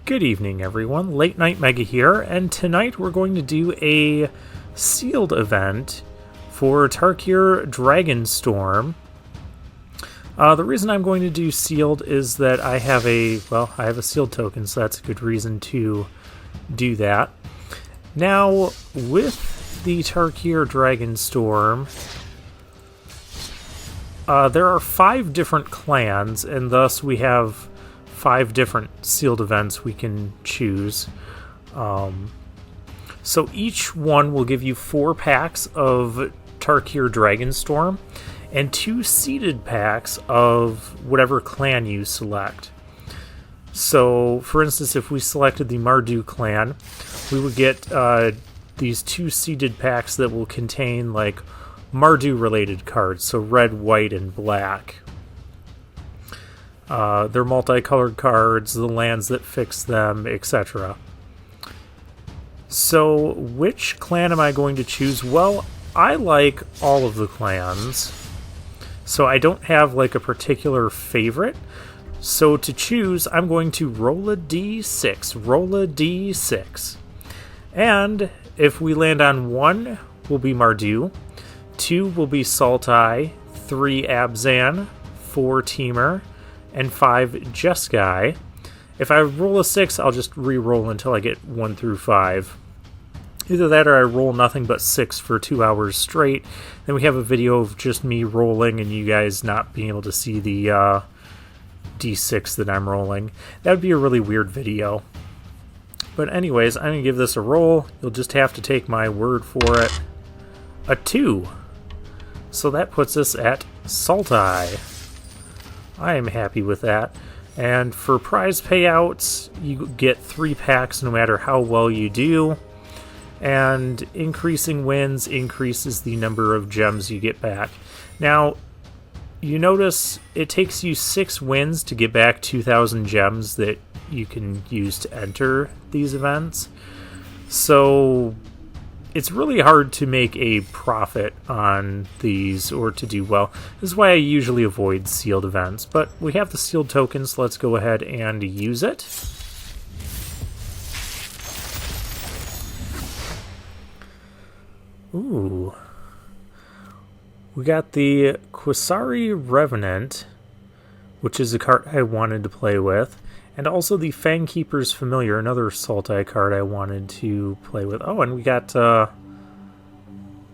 Good evening, everyone. Late Night Mega here, and tonight we're going to do a sealed event for Tarkir Dragonstorm. The reason I'm going to do sealed is that I have a sealed token, so that's a good reason to do that. Now, with the Tarkir Dragonstorm, there are 5 different clans, and thus we have 5 different sealed events we can choose. So each one will give you 4 packs of Tarkir Dragonstorm and 2 seeded packs of whatever clan you select. So, for instance, if we selected the Mardu clan, we would get these 2 seeded packs that will contain like Mardu-related cards, so red, white, and black. They're multicolored cards, the lands that fix them, etc. So, which clan am I going to choose? Well, I like all of the clans, so I don't have like a particular favorite. So to choose, I'm going to roll a d6. Roll a d6. And if we land on 1, will be Mardu, 2 will be Sultai, 3 Abzan, 4 Temur, and 5 Jeskai. If I roll a 6, I'll just re-roll until I get 1 through 5. Either that or I roll nothing but 6 for 2 hours straight. Then we have a video of just me rolling and you guys not being able to see the d6 that I'm rolling. That would be a really weird video. But anyways, I'm going to give this a roll. You'll just have to take my word for it. A 2. So that puts us at Sultai. I am happy with that. And for prize payouts, you get 3 packs no matter how well you do. And increasing wins increases the number of gems you get back. Now, you notice it takes you 6 wins to get back 2,000 gems that you can use to enter these events. So it's really hard to make a profit on these or to do well. This is why I usually avoid sealed events. But we have the sealed tokens, so let's go ahead and use it. Ooh. We got the Qasari Revenant, which is a card I wanted to play with, and also the Fangkeeper's Familiar, another Sultai card I wanted to play with. Oh, and we got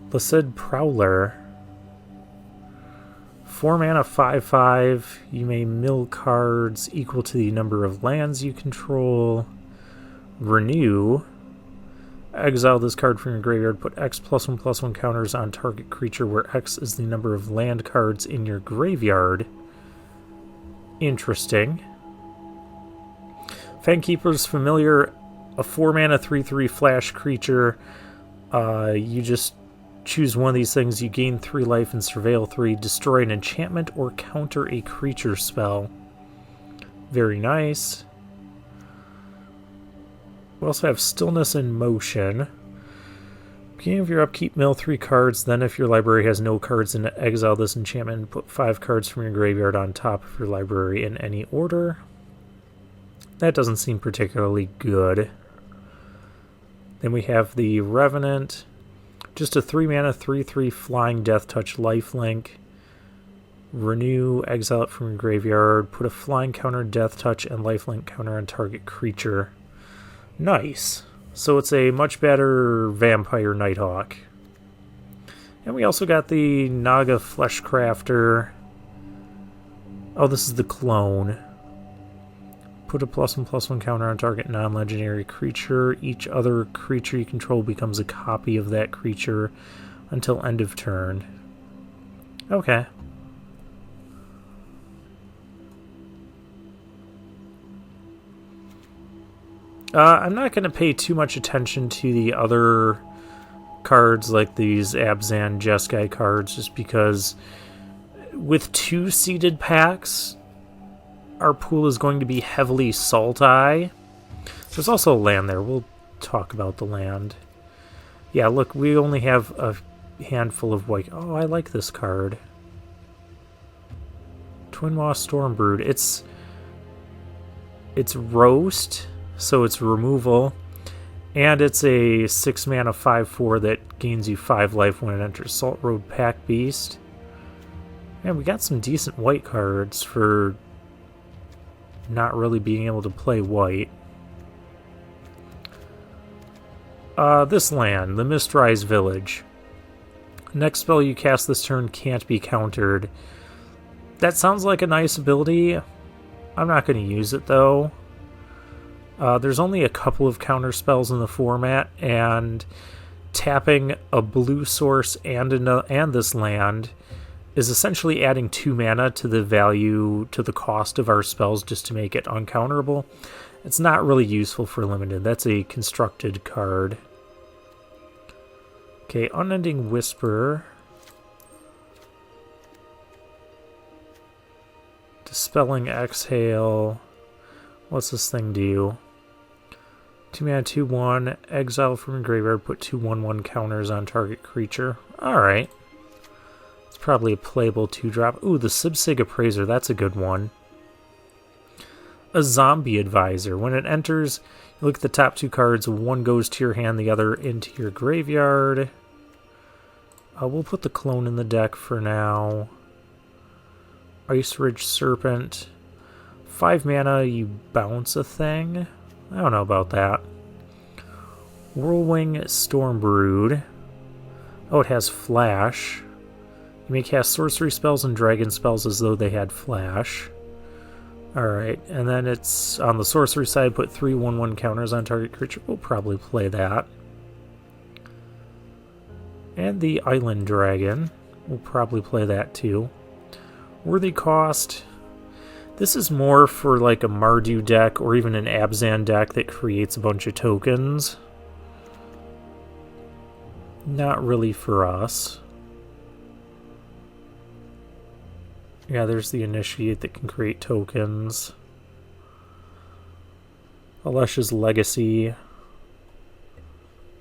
Placid Prowler. 4 mana, 5/5. You may mill cards equal to the number of lands you control. Renew. Exile this card from your graveyard. Put X +1/+1 counters on target creature, where X is the number of land cards in your graveyard. Interesting. Fangkeeper's Familiar, a 4 mana 3/3 flash creature. You just choose one of these things. You gain 3 life and surveil 3. Destroy an enchantment or counter a creature spell. Very nice. We also have Stillness in Motion. Beginning of your upkeep, mill 3 cards. Then if your library has no cards in it, exile this enchantment and put 5 cards from your graveyard on top of your library in any order. That doesn't seem particularly good. Then we have the Revenant. Just a 3 mana 3/3 flying Death Touch lifelink. Renew, exile it from your graveyard. Put a flying counter, Death Touch, and lifelink counter on target creature. Nice. So it's a much better Vampire Nighthawk. And we also got the Naga Fleshcrafter. Oh, this is the clone. Put a +1/+1 counter on target non-legendary creature. Each other creature you control becomes a copy of that creature until end of turn. Okay. I'm not going to pay too much attention to the other cards like these Abzan Jeskai cards, just because with 2 seeded packs, our pool is going to be heavily Sultai. There's also a land there. We'll talk about the land. Yeah, look, we only have a handful of white. Oh, I like this card. Twin Moss Stormbrood. It's roast, so it's removal. And it's a 6 mana 5/4 that gains you 5 life when it enters Salt Road Pack Beast. And we got some decent white cards for not really being able to play white. This land, the Mistrise Village. Next spell you cast this turn can't be countered. That sounds like a nice ability. I'm not going to use it though. There's only a couple of counter spells in the format, and tapping a blue source and this land is essentially adding 2 mana to the cost of our spells just to make it uncounterable. It's not really useful for limited. That's a constructed card. Okay, Unending Whisper. Dispelling Exhale. What's this thing do? 2 mana, 2/1. Exile from your graveyard. Put 2/1/1 counters on target creature. Alright. It's probably a playable 2-drop. Ooh, the Sibsig Appraiser. That's a good one. A Zombie Advisor. When it enters, you look at the top 2 cards. One goes to your hand, the other into your graveyard. We'll put the clone in the deck for now. Ice Ridge Serpent. 5 mana, you bounce a thing? I don't know about that. Whirlwing Stormbrood. Oh, it has Flash. You may cast sorcery spells and dragon spells as though they had Flash. Alright, and then it's on the sorcery side, put 3 1/1 counters on target creature. We'll probably play that. And the Island Dragon. We'll probably play that too. Worthy cost. This is more for like a Mardu deck or even an Abzan deck that creates a bunch of tokens. Not really for us. Yeah, there's the Initiate that can create tokens. Alesha's Legacy.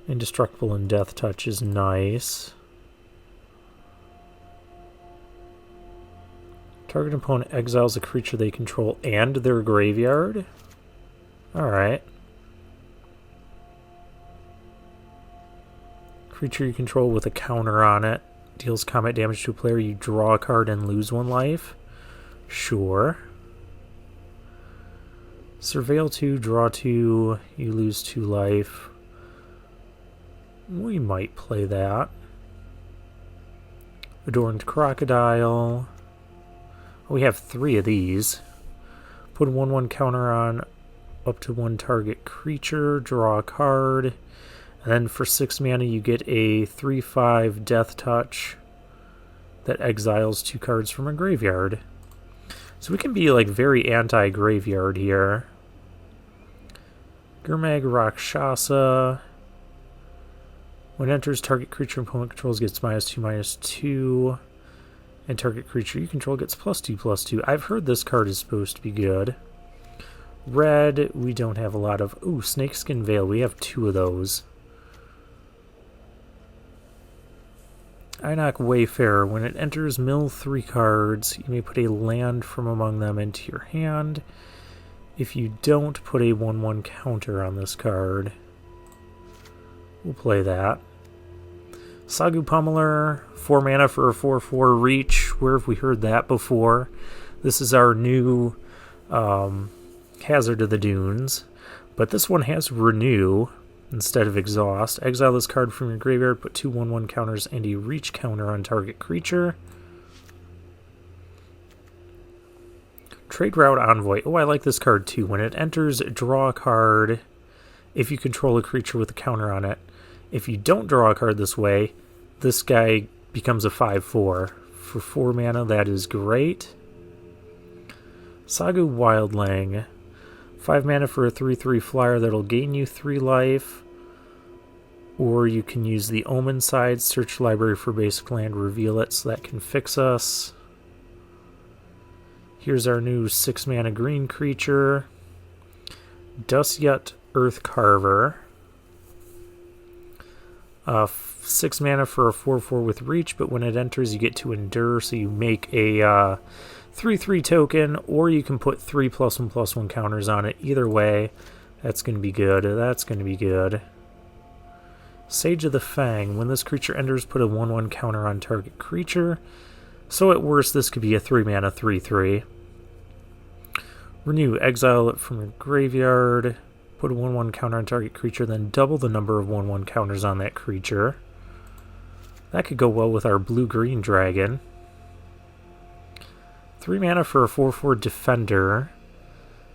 Indestructible and Death Touch is nice. Target opponent exiles a creature they control and their graveyard. Alright. Creature you control with a counter on it deals combat damage to a player. You draw a card and lose 1 life. Sure. Surveil 2, draw 2, you lose 2 life. We might play that. Adorned Crocodile. We have 3 of these. Put a 1/1 counter on up to 1 target creature, draw a card, and then for 6 mana you get a 3/5 Death Touch that exiles 2 cards from a graveyard. So we can be like very anti-graveyard here. Gurmag Rakshasa. When it enters, target creature opponent controls gets -2/-2. And target creature you control gets +2/+2. I've heard this card is supposed to be good. Red, we don't have a lot of... Ooh, Snakeskin Veil. We have 2 of those. Einok Wayfarer. When it enters, mill 3 cards. You may put a land from among them into your hand. If you don't, put a 1/1 counter on this card. We'll play that. Sagu Pummeler, 4 mana for a 4/4 reach. Where have we heard that before? This is our new Hazard of the Dunes. But this one has Renew instead of Exhaust. Exile this card from your graveyard, put 2 1/1 counters and a reach counter on target creature. Trade Route Envoy. Oh, I like this card too. When it enters, draw a card if you control a creature with a counter on it. If you don't draw a card this way, this guy becomes a 5/4. For 4 mana, that is great. Sagu Wildling. 5 mana for a 3/3 flyer that'll gain you 3 life. Or you can use the Omen side, search library for basic land, reveal it, so that can fix us. Here's our new 6 mana green creature. Dusyut Earthcarver. 6 mana for a 4/4 with reach, but when it enters you get to endure, so you make a 3/3 token, or you can put 3 +1/+1 counters on it. Either way, That's going to be good. That's going to be good. Sage of the Fang. When this creature enters, put a 1/1 counter on target creature. So at worst, this could be a 3-mana 3/3. Renew. Exile it from your graveyard. Put a 1/1 counter on target creature, then double the number of 1/1 counters on that creature. That could go well with our blue-green dragon. 3 mana for a 4/4 defender.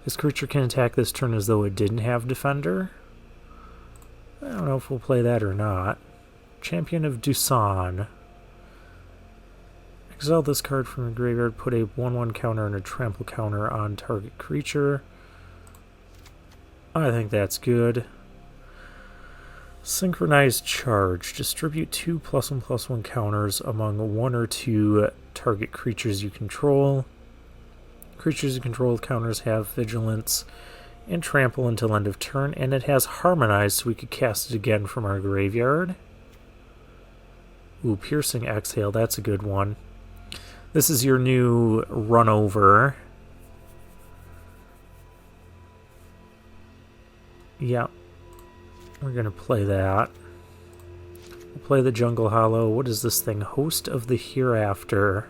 This creature can attack this turn as though it didn't have defender. I don't know if we'll play that or not. Champion of Dusan. Exile this card from your graveyard, put a 1/1 counter and a trample counter on target creature. I think that's good. Synchronized Charge. Distribute 2 +1/+1 counters among 1 or 2 target creatures you control. Creatures you control counters have Vigilance and Trample until end of turn, and it has Harmonize, so we could cast it again from our graveyard. Ooh, Piercing Exhale, that's a good one. This is your new run over. Yeah, we're going to play that. We'll play the Jungle Hollow. What is this thing? Host of the Hereafter.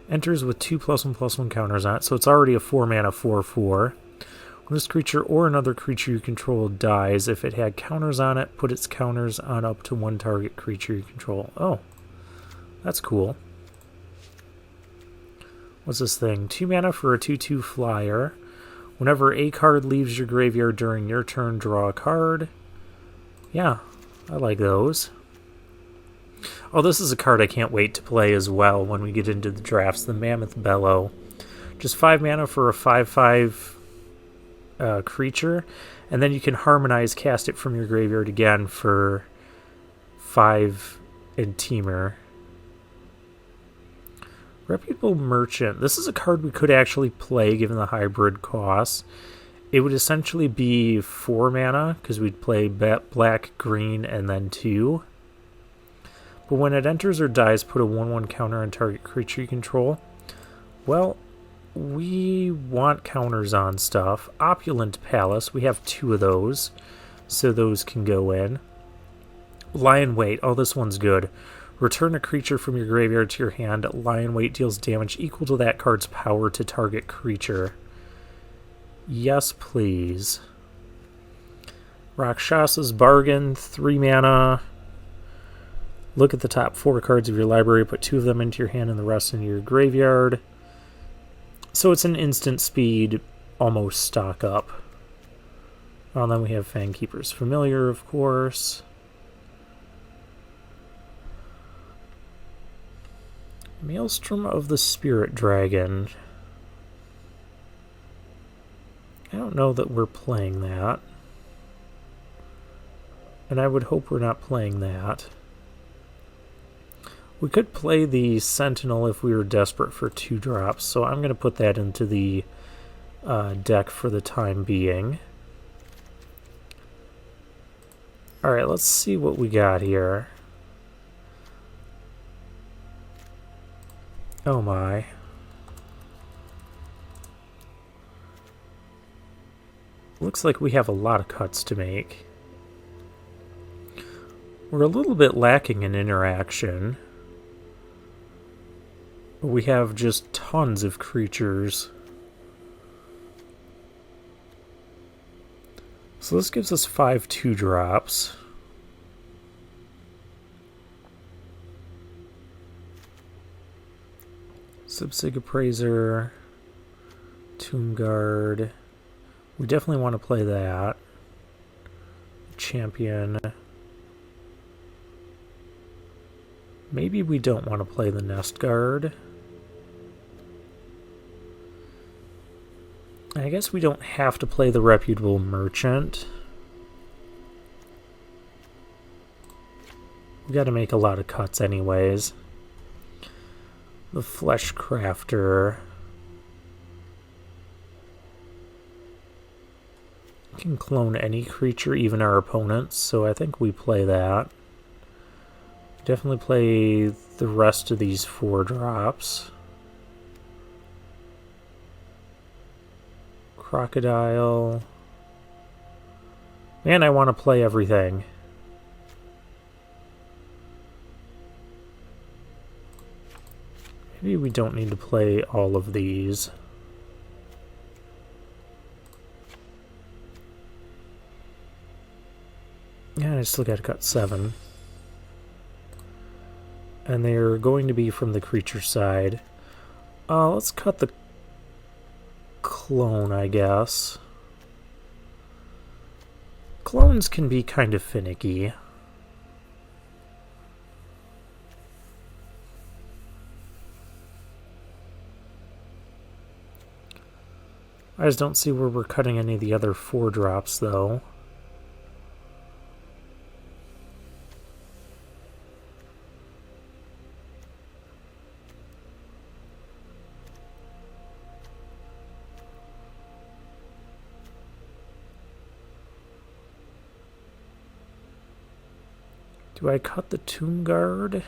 Enters with 2 +1/+1 counters on it, so it's already a 4-mana 4/4. When this creature or another creature you control dies, if it had counters on it, put its counters on up to 1 target creature you control. Oh, that's cool. What's this thing? 2 mana for a 2/2 flyer. Whenever a card leaves your graveyard during your turn, draw a card. Yeah, I like those. Oh, this is a card I can't wait to play as well when we get into the drafts. The Mammoth Bellow. Just 5 mana for a 5/5 creature, and then you can Harmonize, cast it from your graveyard again for 5 and Teamer. Reputable Merchant. This is a card we could actually play given the hybrid cost. It would essentially be 4 mana because we'd play black, green, and then 2. But when it enters or dies, put a 1/1 counter on target creature you control. Well, we want counters on stuff. Opulent Palace. We have 2 of those, so those can go in. Lion Weight. Oh, this one's good. Return a creature from your graveyard to your hand. Lion Weight deals damage equal to that card's power to target creature. Yes, please. Rakshasa's Bargain, 3 mana. Look at the top 4 cards of your library, put 2 of them into your hand and the rest into your graveyard. So it's an instant speed, almost stock up. Well, then we have Fangkeeper's Familiar, of course. Maelstrom of the Spirit Dragon. I don't know that we're playing that. And I would hope we're not playing that. We could play the Sentinel if we were desperate for 2 drops, so I'm going to put that into the deck for the time being. Alright, let's see what we got here. Oh my. Looks like we have a lot of cuts to make. We're a little bit lacking in interaction. But we have just tons of creatures. So this gives us 5 2-drops. Subsig Appraiser, Tomb Guard. We definitely want to play that. Champion. Maybe we don't want to play the Nest Guard. I guess we don't have to play the Reputable Merchant. We got to make a lot of cuts anyways. The Flesh Crafter. Can clone any creature, even our opponents, so I think we play that. Definitely play the rest of these 4 drops. Crocodile. Man, I want to play everything. Maybe we don't need to play all of these. Yeah, I still got to cut 7. And they're going to be from the creature side. Let's cut the clone, I guess. Clones can be kind of finicky. I just don't see where we're cutting any of the other 4-drops, though. Do I cut the Tomb Guard?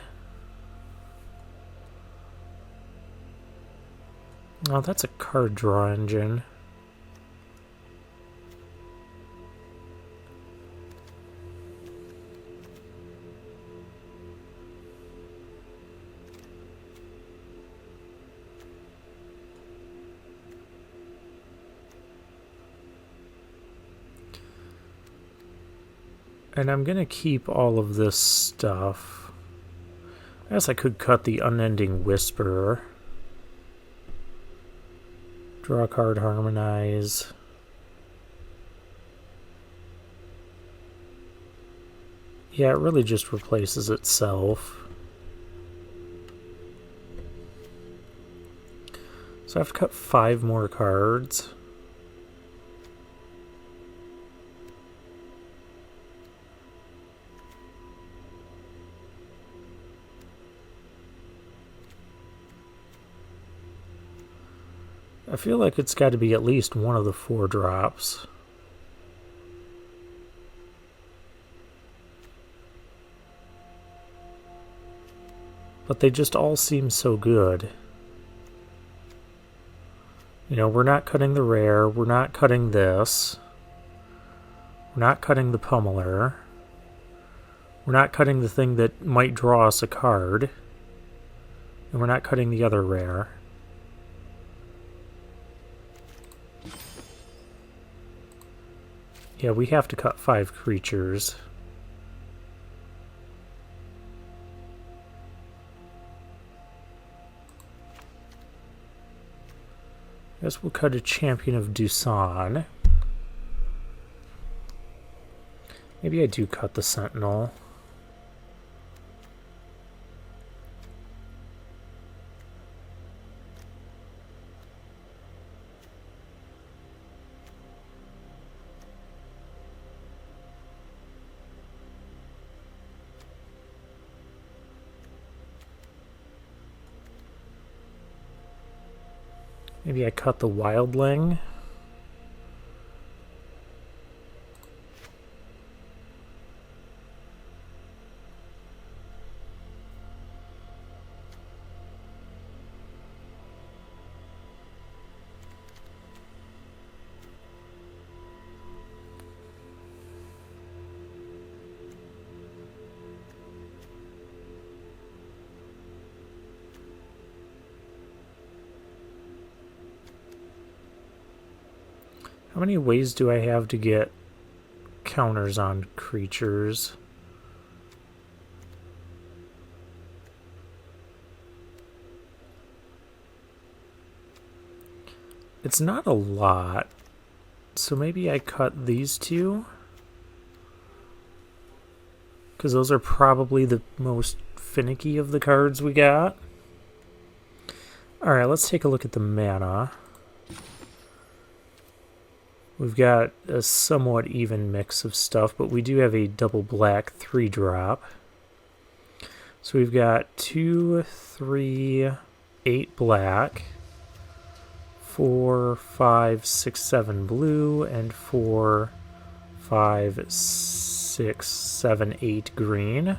Oh, that's a card draw engine. And I'm going to keep all of this stuff. I guess I could cut the Unending Whisperer. Draw a card, harmonize. Yeah, it really just replaces itself. So I have to cut 5 more cards. I feel like it's got to be at least one of the 4-drops. But they just all seem so good. You know, we're not cutting the rare, we're not cutting this. We're not cutting the pummeler. We're not cutting the thing that might draw us a card. And we're not cutting the other rare. Yeah, we have to cut 5 creatures. I guess we'll cut a Champion of Dusan. Maybe I do cut the Sentinel. Maybe I cut the Wildling. How many ways do I have to get counters on creatures? It's not a lot, so maybe I cut these 2, because those are probably the most finicky of the cards we got. Alright, let's take a look at the mana. We've got a somewhat even mix of stuff, but we do have a double black 3-drop. So we've got 2, 3, 8 black, 4, 5, 6, 7 blue, and 4, 5, 6, 7, 8 green.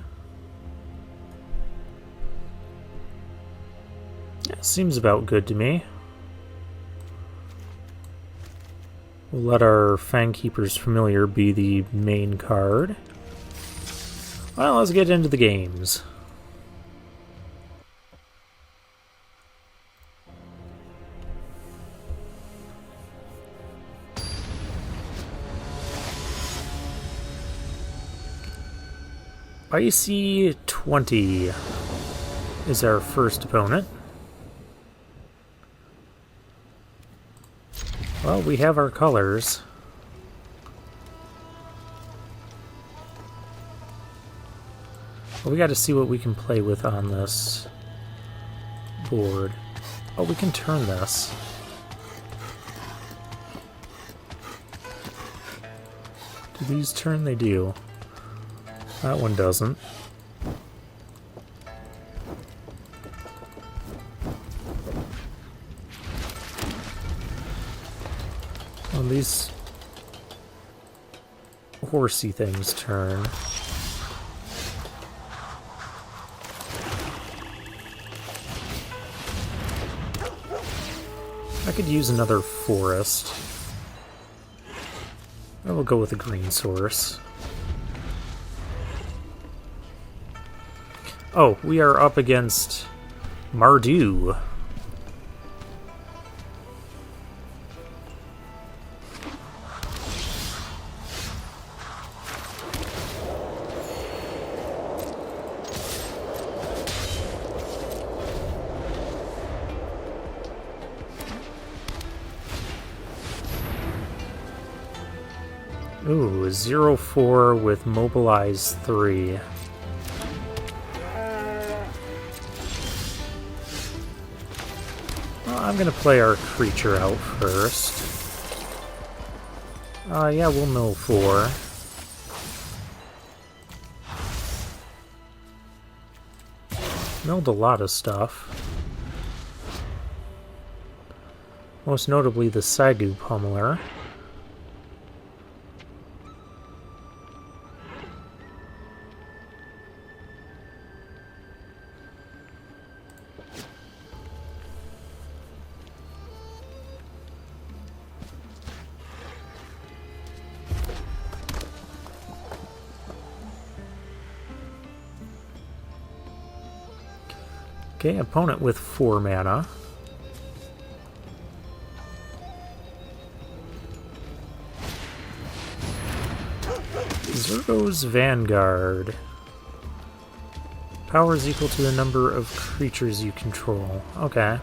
That seems about good to me. We'll let our Fangkeeper's Familiar be the main card. Well, let's get into the games. Icy 20 is our first opponent. Well, we have our colors. Well, we got to see what we can play with on this board. Oh, we can turn this. Do these turn? They do. That one doesn't. Well, these horsey things turn. I could use another forest. I will go with a green source. Oh, we are up against Mardu. Ooh, 0-4 with Mobilize 3. I'm gonna play our creature out first. Yeah, we'll mill 4. Milled a lot of stuff. Most notably the Sagu Pummeler. Okay, opponent with 4 mana. Zergo's Vanguard. Power is equal to the number of creatures you control. Okay.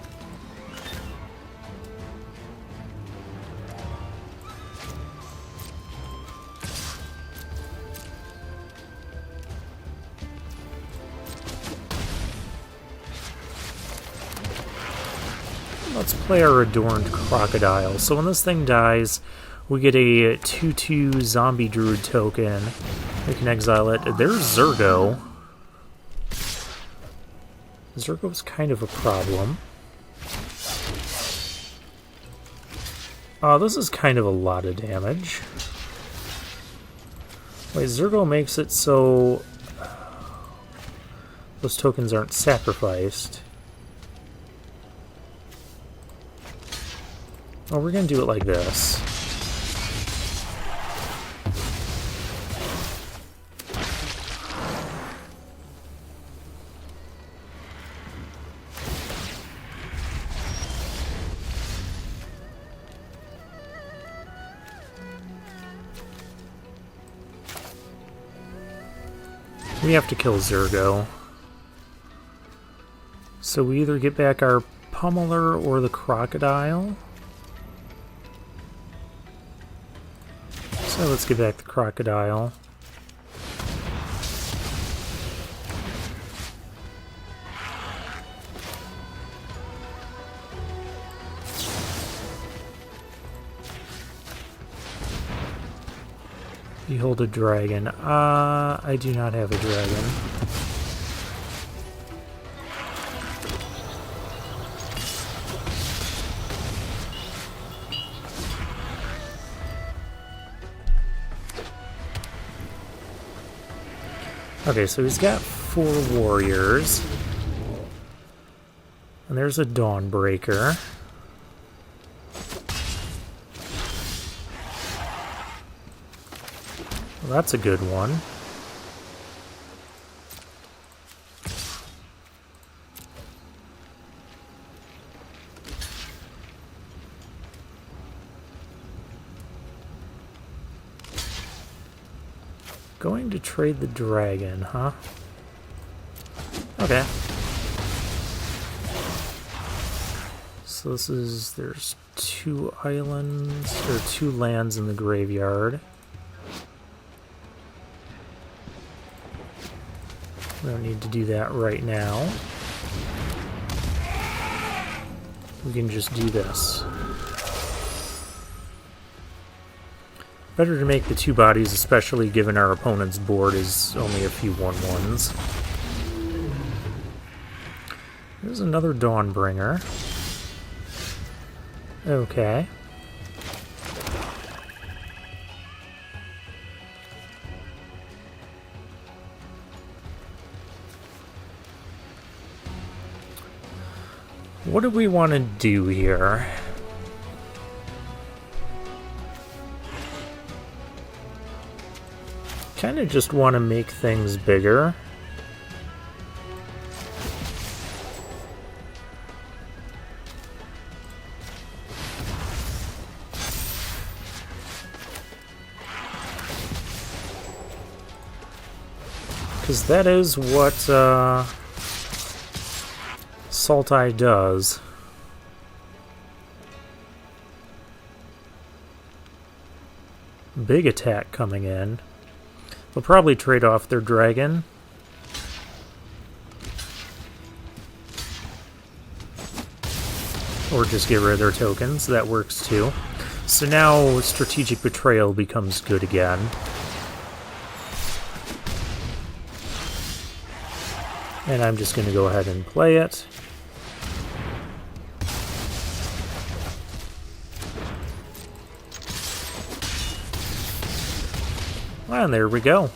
Let's play our Adorned Crocodile. So when this thing dies, we get a 2/2 Zombie Druid token. We can exile it. There's Zergo. Zergo's kind of a problem. This is kind of a lot of damage. Wait, Zergo makes it so those tokens aren't sacrificed. Oh, we're gonna do it like this. We have to kill Zergo. So we either get back our Pummeler or the Crocodile. So let's get back the Crocodile. Behold a dragon. I do not have a dragon. Okay, so he's got 4 warriors. And there's a Dawnbreaker. Well, that's a good one. Going to trade the dragon, huh? Okay. So this is, there's 2 islands, or 2 lands in the graveyard. We don't need to do that right now. We can just do this. Better to make the 2 bodies, especially given our opponent's board is only a few 1/1s. There's another Dawnbringer. Okay. What do we want to do here? Kind of just want to make things bigger. Because that is what Saltai does. Big attack coming in. They'll probably trade off their dragon. Or just get rid of their tokens. That works too. So now Strategic Betrayal becomes good again. And I'm just going to go ahead and play it. And there we go.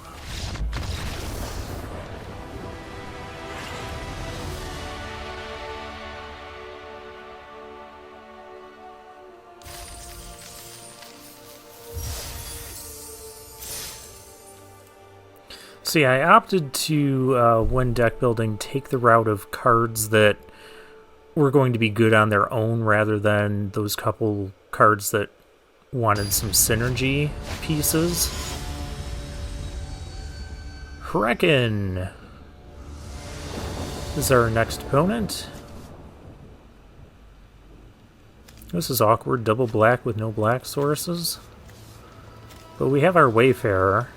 See, I opted to, when deck building, take the route of cards that were going to be good on their own rather than those couple cards that wanted some synergy pieces. Reckon is our next opponent. This is awkward, double black with no black sources. But we have our Wayfarer.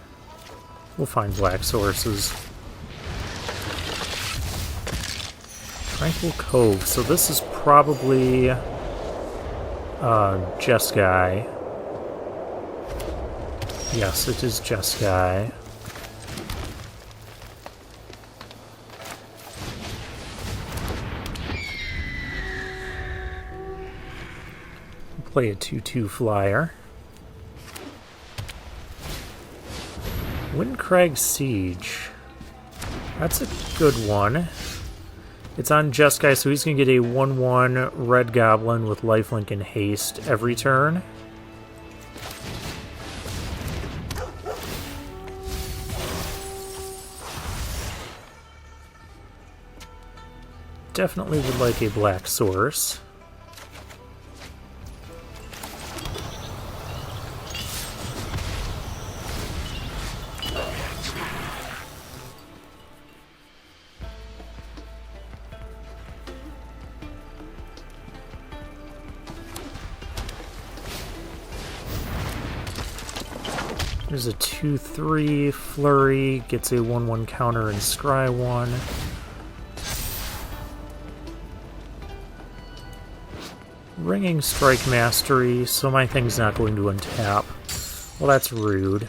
We'll find black sources. Tranquil Cove. So this is probably Jeskai. Yes, it is Jeskai. Play a 2/2 flyer. Windcrag Siege. That's a good one. It's on Jeskai, so he's going to get a 1/1 red goblin with lifelink and haste every turn. Definitely would like a black source. There's a 2/3 flurry, gets a 1/1 counter and scry 1. Ringing Strike Mastery, so my thing's not going to untap. Well, that's rude.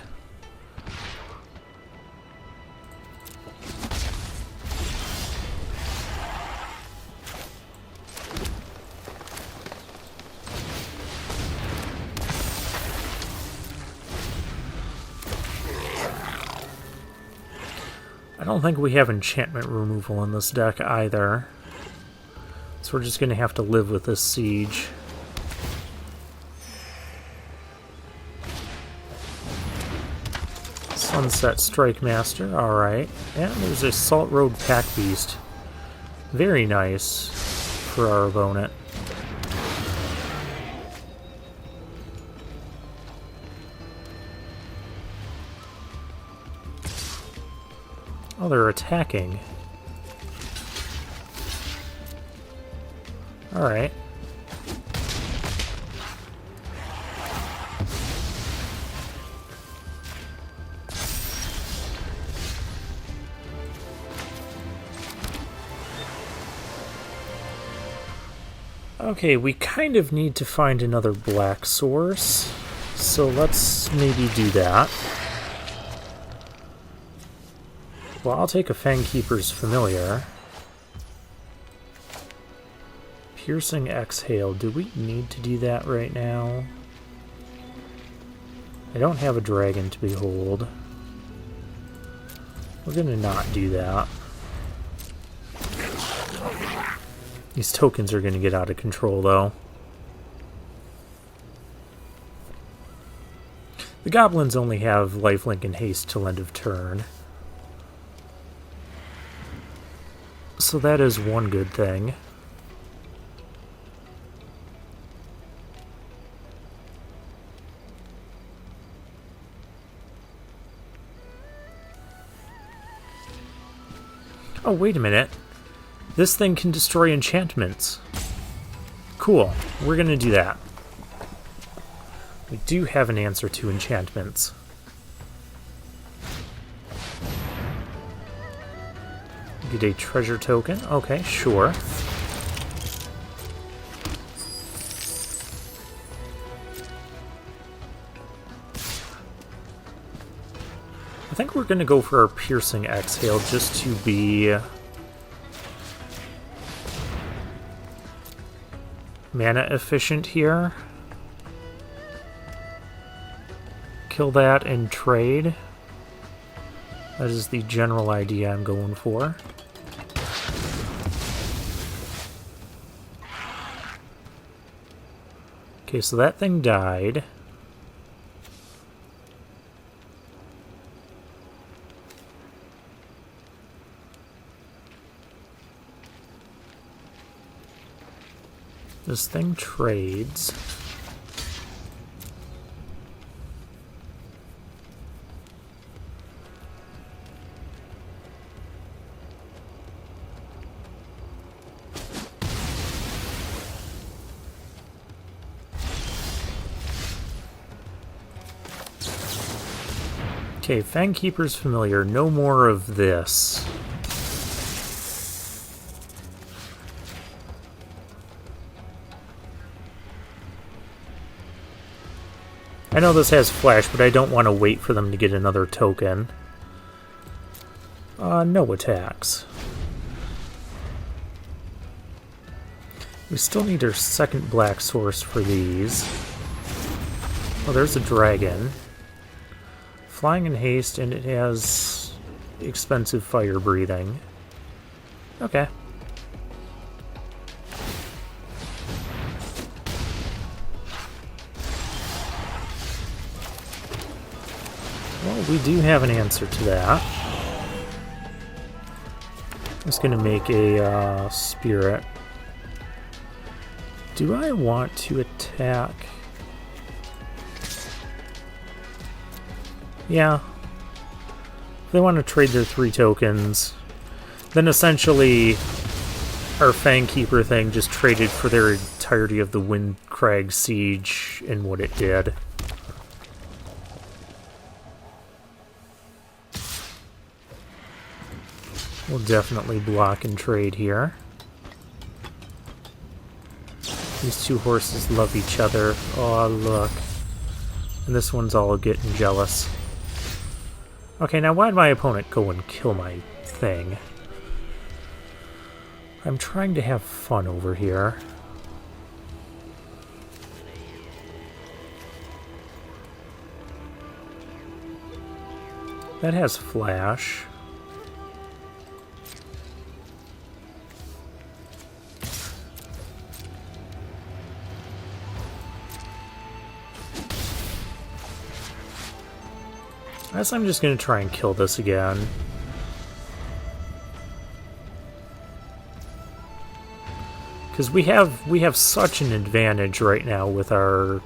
I don't think we have enchantment removal in this deck either. So we're just going to have to live with this siege. Sunset Strike Master, alright. And there's a Salt Road Pack Beast. Very nice for our opponent. Oh, they're attacking. Alright. Okay, we kind of need to find another black source, so let's maybe do that. Well, I'll take a Fangkeeper's Familiar. Piercing Exhale. Do we need to do that right now? I don't have a dragon to behold. We're gonna not do that. These tokens are gonna get out of control, though. The goblins only have lifelink and haste till end of turn. So that is one good thing. Oh, wait a minute. This thing can destroy enchantments. Cool. We're gonna do that. We do have an answer to enchantments. Get a treasure token. Okay, sure. I think we're gonna go for our Piercing Exhale just to be mana efficient here. Kill that and trade. That is the general idea I'm going for. Okay, so that thing died. This thing trades. Okay, Fangkeeper's Familiar. No more of this. I know this has flash, but I don't want to wait for them to get another token. No attacks. We still need our second black source for these. Oh, there's a dragon. Flying in haste, and it has expensive fire breathing. Okay. Well, we do have an answer to that. I'm just going to make a spirit. Do I want to attack? Yeah. If they want to trade their 3 tokens, then essentially our Fangkeeper thing just traded for their entirety of the Windcrag Siege and what it did. We'll definitely block and trade here. These 2 horses love each other. Oh, look. And this one's all getting jealous. Okay, now why'd my opponent go and kill my thing? I'm trying to have fun over here. That has flash. I guess I'm just going to try and kill this again. Because we have such an advantage right now with our...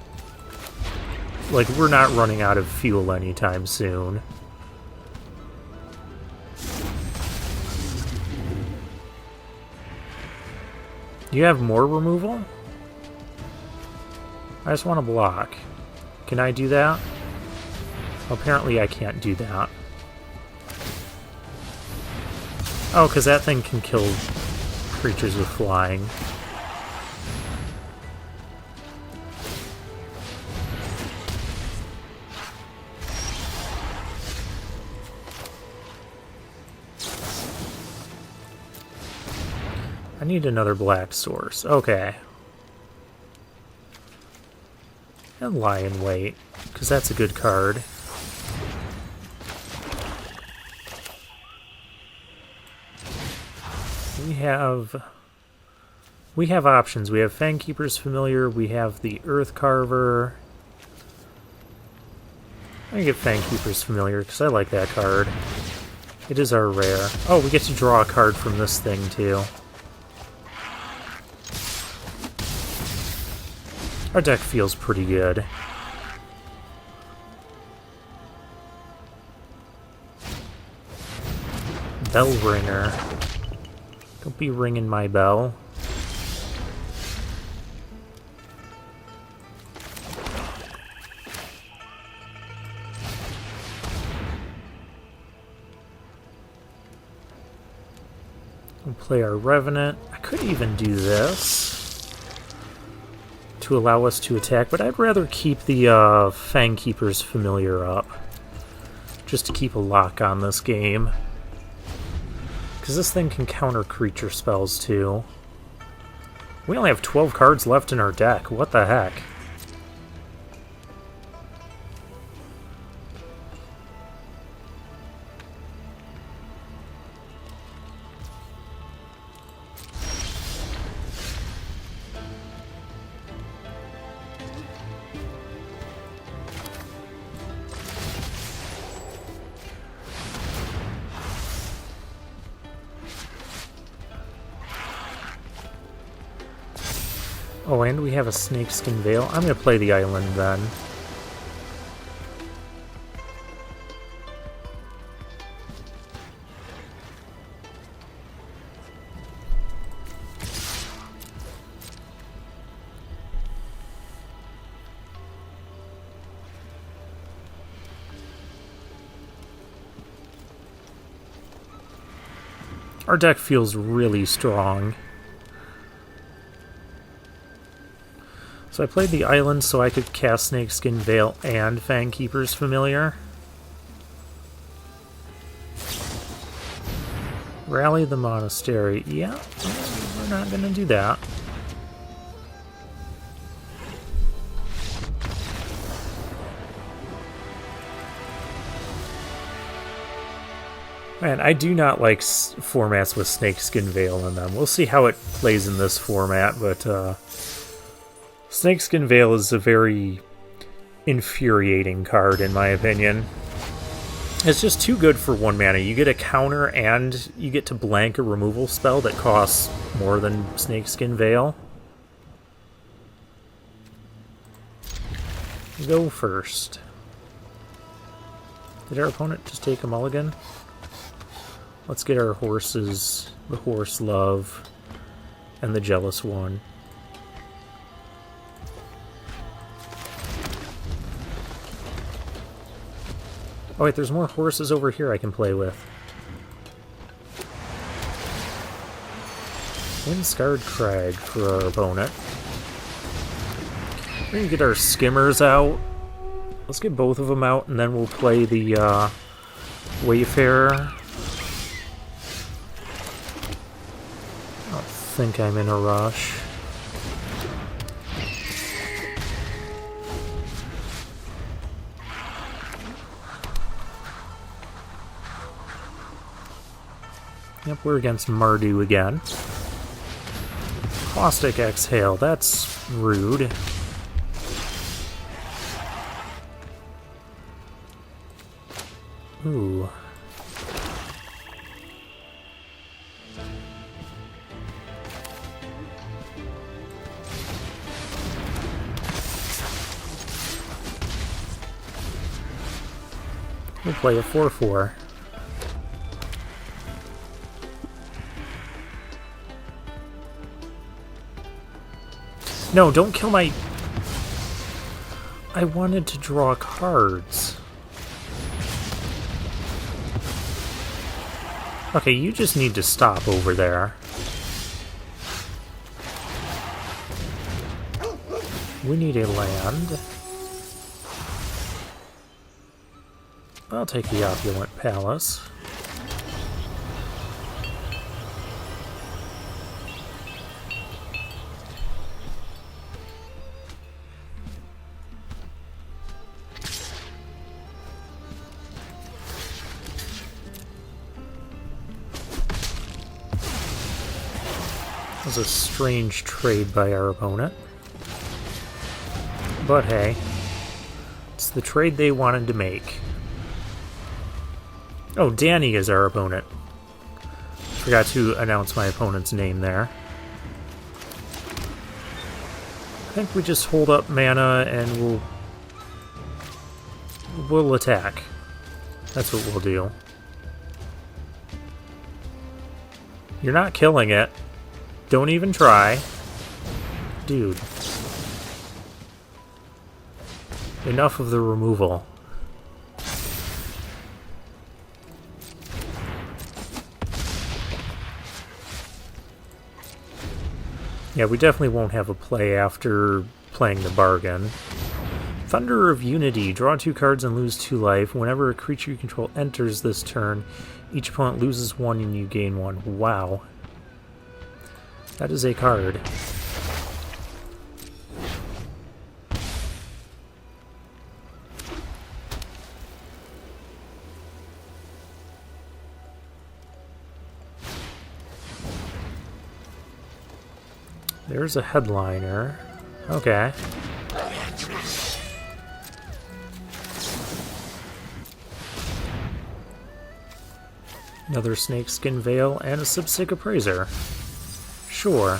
Like, we're not running out of fuel anytime soon. Do you have more removal? I just want to block. Can I do that? Apparently I can't do that. Oh, because that thing can kill creatures with flying. I need another black source. Okay. And lie in wait, because that's a good card. We have options. We have Fangkeeper's Familiar, we have the Earth Carver. I'm gonna get Fangkeeper's Familiar, because I like that card. It is our rare. Oh, we get to draw a card from this thing, too. Our deck feels pretty good. Bell ringer. Don't be ringing my bell. We'll play our Revenant. I could even do this to allow us to attack, but I'd rather keep the Fangkeeper's Familiar up. Just to keep a lock on this game. Because this thing can counter creature spells too. We only have 12 cards left in our deck. What the heck? Oh, and we have a Snakeskin Veil. I'm going to play the island then. Our deck feels really strong. So I played the island so I could cast Snakeskin Veil and Fangkeeper's Familiar. Rally the Monastery. Yeah, we're not going to do that. Man, I do not like formats with Snakeskin Veil in them. We'll see how it plays in this format, but Snakeskin Veil is a very infuriating card, in my opinion. It's just too good for 1 mana. You get a counter and you get to blank a removal spell that costs more than Snakeskin Veil. Go first. Did our opponent just take a mulligan? Let's get our horses, the Horse Love, and the Jealous One. Oh wait, there's more horses over here I can play with. Windscarred Crag for our opponent. We're gonna get our Skimmers out. Let's get both of them out, and then we'll play the Wayfarer. I don't think I'm in a rush. Yep, we're against Mardu again. Caustic Exhale, that's rude. Ooh. We'll play a 4/4. No, don't kill my... I wanted to draw cards. Okay, you just need to stop over there. We need a land. I'll take the opulent palace. That was a strange trade by our opponent. But hey, it's the trade they wanted to make. Oh, Danny is our opponent. Forgot to announce my opponent's name there. I think we just hold up mana and we'll attack. That's what we'll do. You're not killing it. Don't even try. Dude. Enough of the removal. Yeah, we definitely won't have a play after playing the bargain. Thunder of Unity. Draw 2 cards and lose 2 life. Whenever a creature you control enters this turn, each opponent loses 1 and you gain 1. Wow. That is a card. There's a headliner. Okay. Another snakeskin veil and a Sipsig Appraiser. Sure.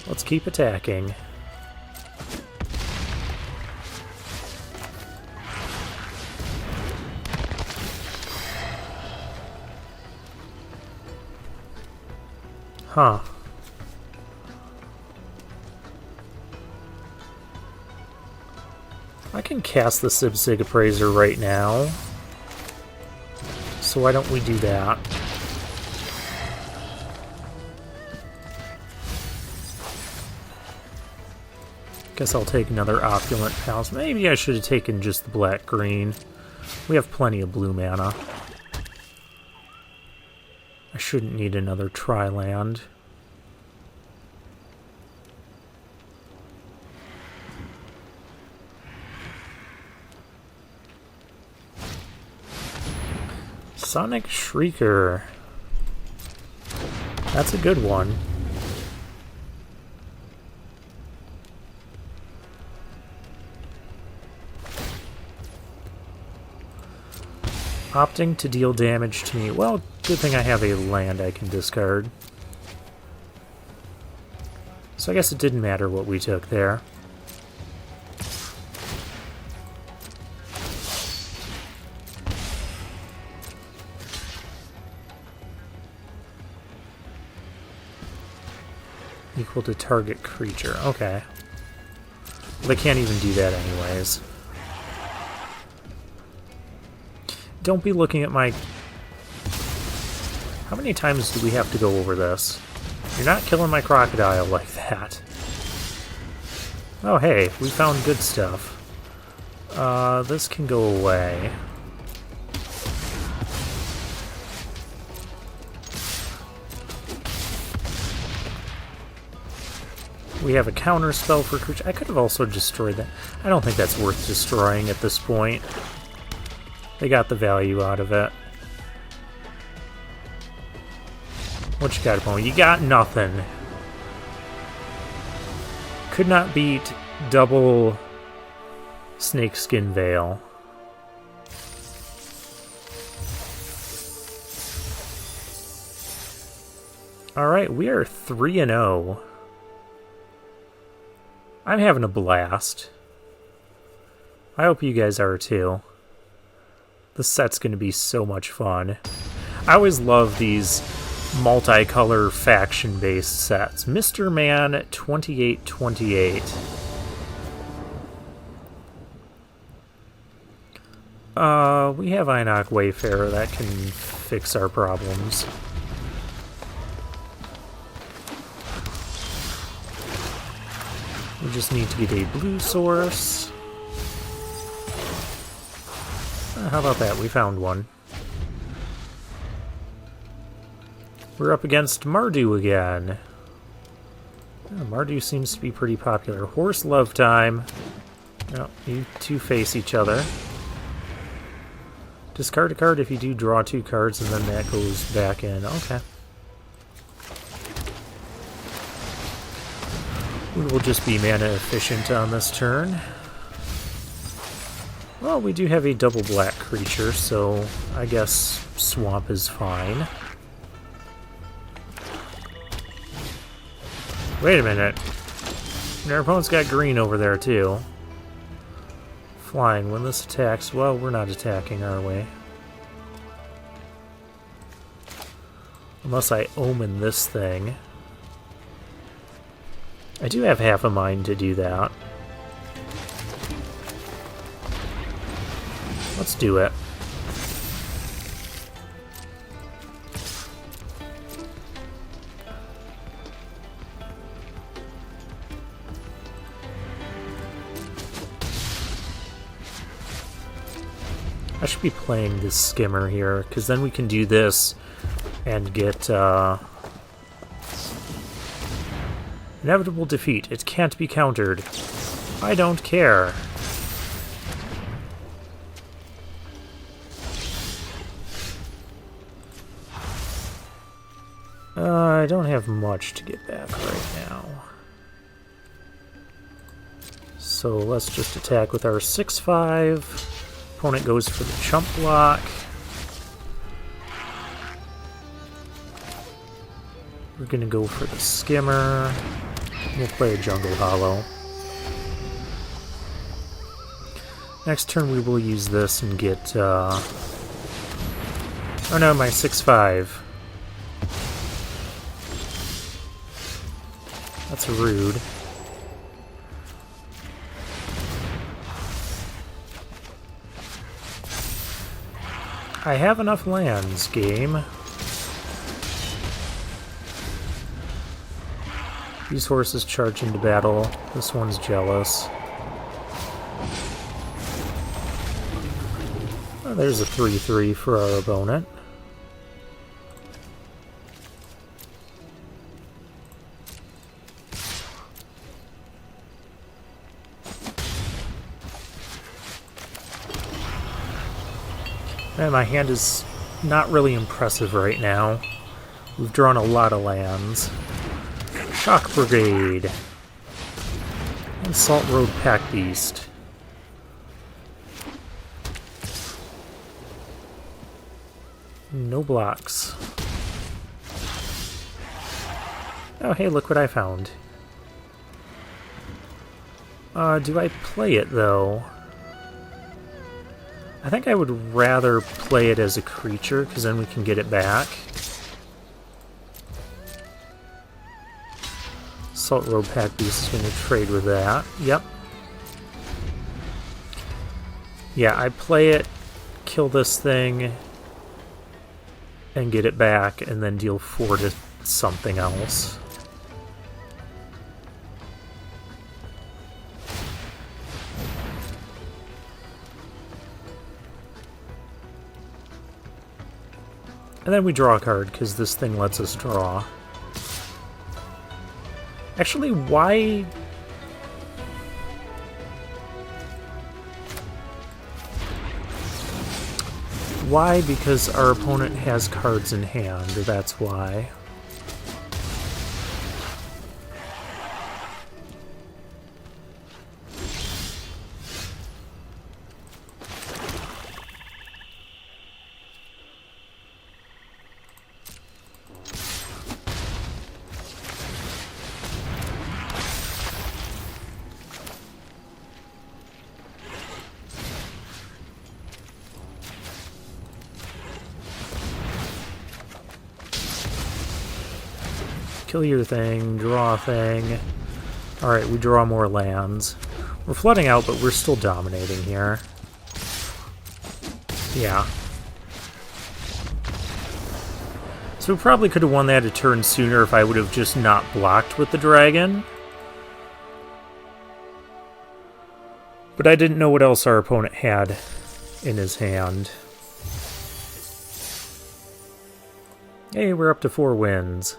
Let's keep attacking. Huh. I can cast the Sipsig Appraiser right now. So why don't we do that? Guess I'll take another Opulent Palace. Maybe I should have taken just the black-green. We have plenty of blue mana. I shouldn't need another tri-land. Sonic Shrieker. That's a good one. Opting to deal damage to me. Well, good thing I have a land I can discard. So I guess it didn't matter what we took there. Equal to target creature. Okay. Well, they can't even do that anyways. Don't be looking at my... How many times do we have to go over this? You're not killing my crocodile like that. Oh hey, we found good stuff. This can go away. We have a counter spell for creature. I could have also destroyed that. I don't think that's worth destroying at this point. They got the value out of it. What you got, opponent? You got nothing. Could not beat double Snakeskin Veil. Alright, we are 3-0. I'm having a blast. I hope you guys are too. This set's going to be so much fun. I always love these multicolor faction-based sets. Mr. Man 2828. We have Enoch Wayfarer that can fix our problems. We just need to get a blue source. How about that? We found one. We're up against Mardu again. Mardu seems to be pretty popular. Horse Love Time. Oh, you two face each other. Discard a card if you do draw 2 cards, and then that goes back in. Okay. We will just be mana efficient on this turn. Well, we do have a double black creature, so I guess Swamp is fine. Wait a minute. Our opponent's got green over there, too. Flying. When this attacks, well, we're not attacking, are we? Unless I omen this thing. I do have half a mind to do that. Let's do it. I should be playing this skimmer here, because then we can do this and get inevitable defeat. It can't be countered. I don't care. I don't have much to get back right now. So let's just attack with our 6/5. Opponent goes for the chump block. We're gonna go for the skimmer. We'll play a jungle hollow. Next turn we will use this and get oh no, my 6/5. That's rude. I have enough lands, game. These horses charge into battle. This one's jealous. Oh, there's a 3/3 for our opponent. And my hand is not really impressive right now. We've drawn a lot of lands. Shock Brigade. And Salt Road Pack Beast. No blocks. Oh, hey, look what I found. Do I play it, though? I think I would rather play it as a creature, because then we can get it back. Salt Road Pack Beast is going to trade with that. Yep. Yeah, I play it, kill this thing, and get it back, and then deal 4 to something else. And then we draw a card, because this thing lets us draw. Actually, why... Why? Because our opponent has cards in hand, that's why. Kill your thing, draw a thing. Alright, we draw more lands. We're flooding out, but we're still dominating here. Yeah. So we probably could have won that a turn sooner if I would have just not blocked with the dragon. But I didn't know what else our opponent had in his hand. Hey, we're up to 4 wins.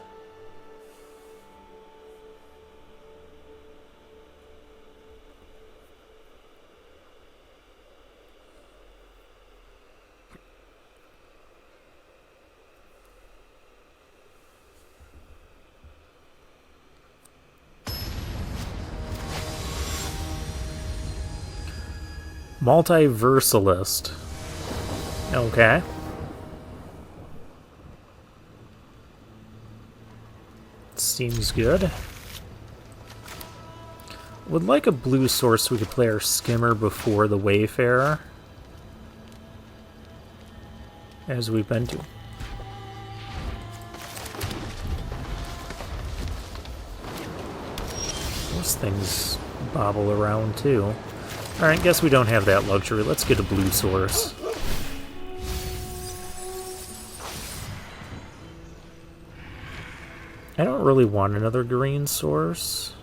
Multiversalist. Okay. Seems good. Would like a blue source so we could play our skimmer before the Wayfarer. As we've been to. Those things bobble around too. Alright, guess we don't have that luxury. Let's get a blue source. I don't really want another green source.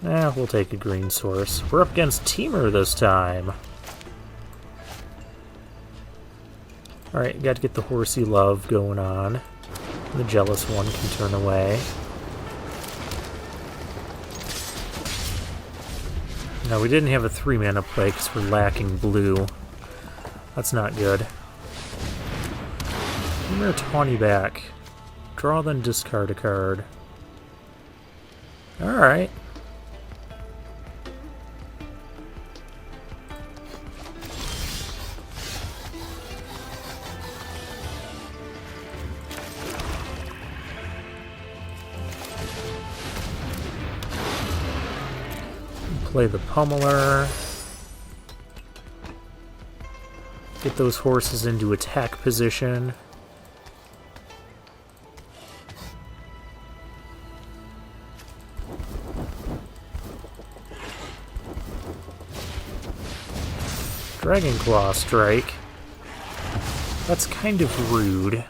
We'll take a green source. We're up against Teamer this time. Alright, got to get the horsey love going on. The jealous one can turn away. No, we didn't have a 3-mana play because we're lacking blue. That's not good. Teamer Tawny back. Draw, then discard a card. Alright. Play the Pummeler. Get those horses into attack position. Dragonclaw strike. That's kind of rude.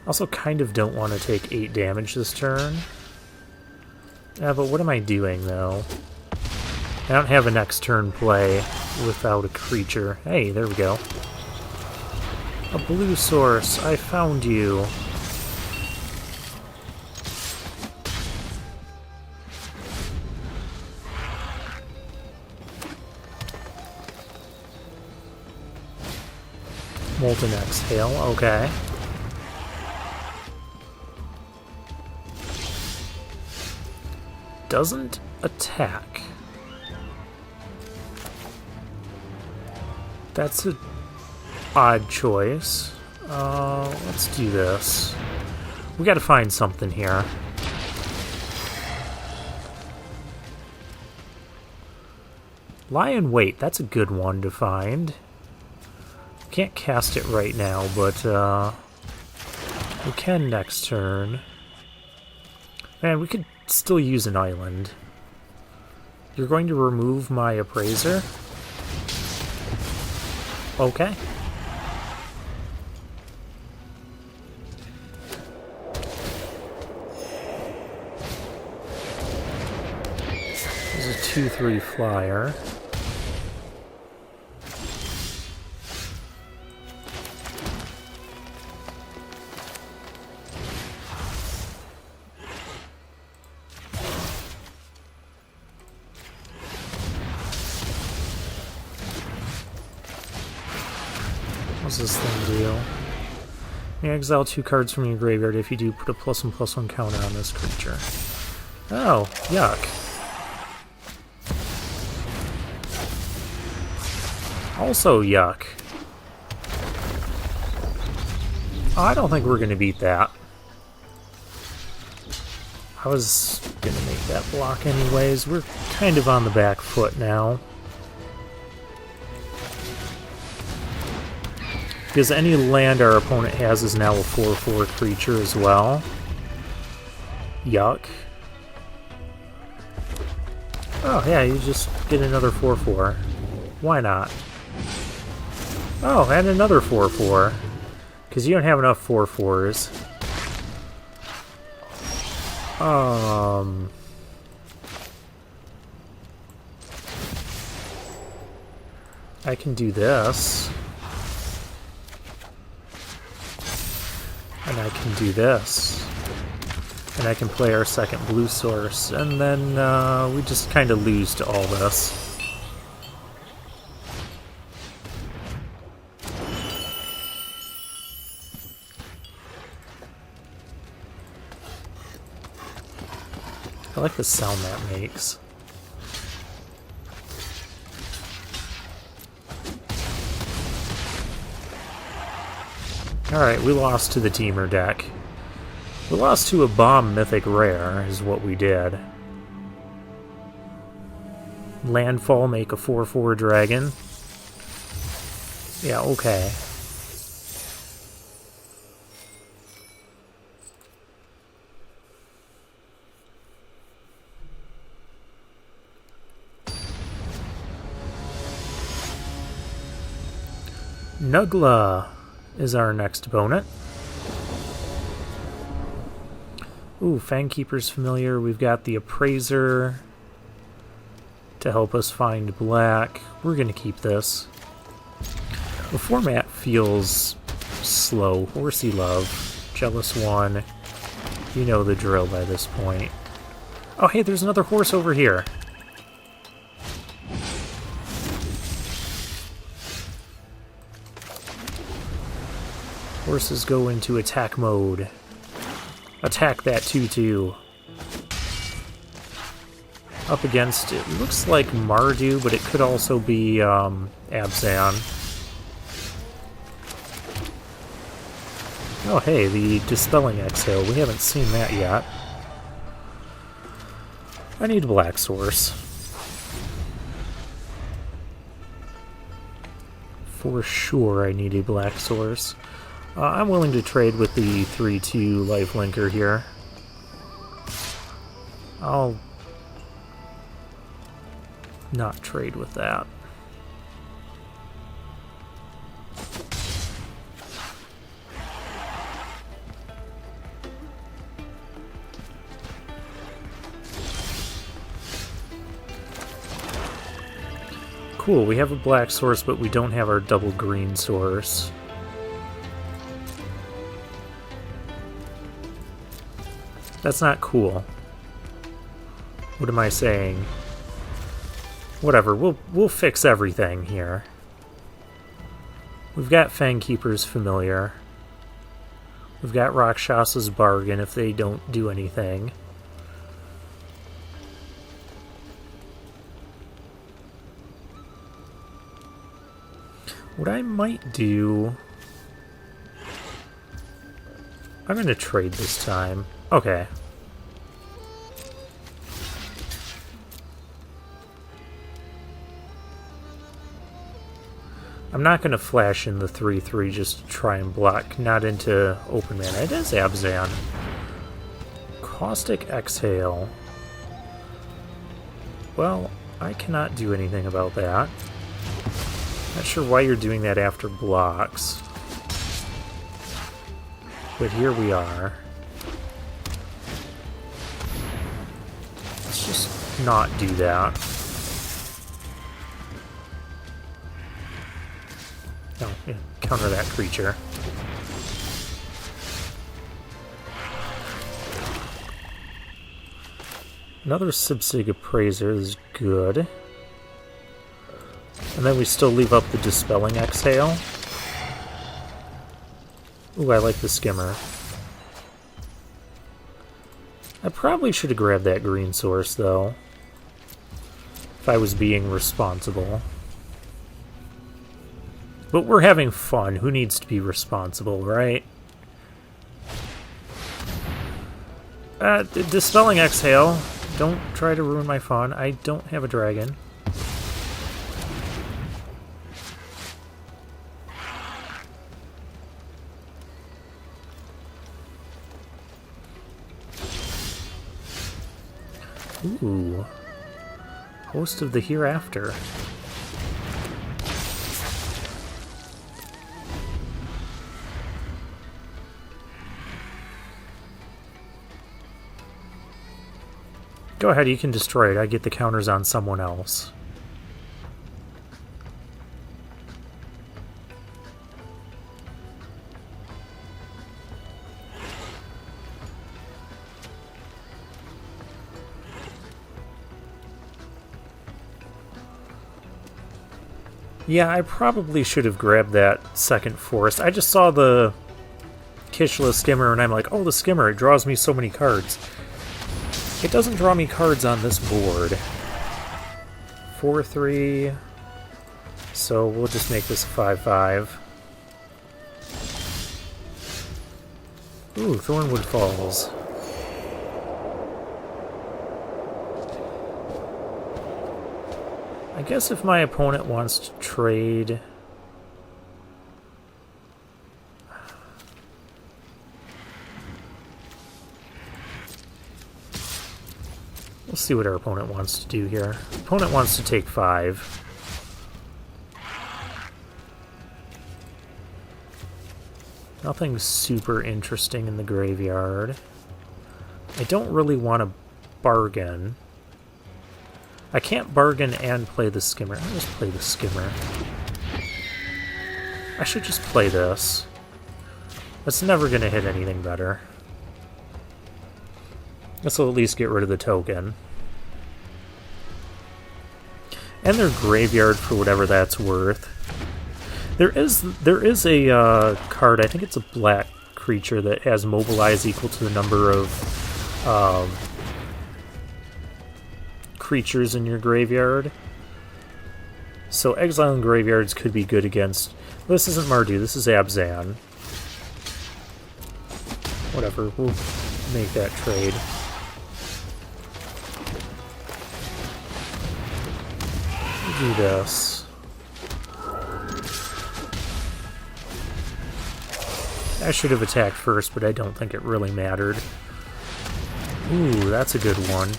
Also kind of don't want to take 8 damage this turn. But what am I doing, though? I don't have a next turn play without a creature. Hey, there we go. A blue source. I found you. Molten Exhale. Okay. Doesn't attack. That's an odd choice. Let's do this. We gotta find something here. Lie in Wait, that's a good one to find. Can't cast it right now, but we can next turn. Man, we could still use an island. You're going to remove my Appraiser? Okay. This is a 2/3 flyer. What's this thing do? You exile 2 cards from your graveyard. If you do, put a +1/+1 counter on this creature. Oh, yuck. Also yuck. Oh, I don't think we're going to beat that. I was going to make that block anyways. We're kind of on the back foot now. Because any land our opponent has is now a 4/4 creature as well. Yuck. Oh, yeah, you just get another 4/4. Why not? Oh, and another 4/4. Because you don't have enough 4/4s. I can do this. And I can do this. And I can play our second blue source. And then we just kind of lose to all this. I like the sound that makes. Alright, we lost to the Teamer deck. We lost to a Bomb Mythic Rare, is what we did. Landfall, make a 4/4 dragon. Yeah, okay. Nugla is our next opponent. Ooh, Fangkeeper's familiar. We've got the Appraiser to help us find black. We're going to keep this. The format feels slow. Horsey Love. Jealous One. You know the drill by this point. Oh, hey, there's another horse over here. Horses go into attack mode. Attack that 2/2. Up against, it looks like Mardu, but it could also be Abzan. Oh hey, the Dispelling Exhale. We haven't seen that yet. I need a black source. For sure I need a black source. I'm willing to trade with the 3/2 lifelinker here. I'll not trade with that. Cool, we have a black source, but we don't have our double green source. That's not cool. What am I saying? Whatever, we'll fix everything here. We've got Fangkeeper's Familiar. We've got Rakshasa's Bargain if they don't do anything. What I might do... I'm going to trade this time. Okay. I'm not going to flash in the 3/3 just to try and block, not into open mana. It is Abzan. Caustic Exhale. Well, I cannot do anything about that. Not sure why you're doing that after blocks. But here we are. Let's just not do that. No, yeah, counter that creature. Another Sibsig Appraiser is good. And then we still leave up the Dispelling Exhale. Ooh, I like the Skimmer. I probably should have grabbed that green source, though. If I was being responsible. But we're having fun. Who needs to be responsible, right? Dispelling Exhale. Don't try to ruin my fun. I don't have a dragon. Ooh. Host of the Hereafter. Go ahead, you can destroy it. I get the counters on someone else. Yeah, I probably should have grabbed that second forest. I just saw the Kishla skimmer and I'm like, oh, the skimmer, it draws me so many cards. It doesn't draw me cards on this board. 4-3. So we'll just make this a 5-5. Ooh, Thornwood Falls. I guess if my opponent wants to trade... We'll see what our opponent wants to do here. Opponent wants to take 5. Nothing super interesting in the graveyard. I don't really want to bargain. I can't bargain and play the skimmer. I'll just play the skimmer. I should just play this. It's never going to hit anything better. This will at least get rid of the token. And their graveyard for whatever that's worth. There is a card, I think it's a black creature that has mobilize equal to the number of creatures in your graveyard. So exiling graveyards could be good against... Well, this isn't Mardu, this is Abzan. Whatever, we'll make that trade. We'll do this. I should have attacked first, but I don't think it really mattered. Ooh, that's a good one.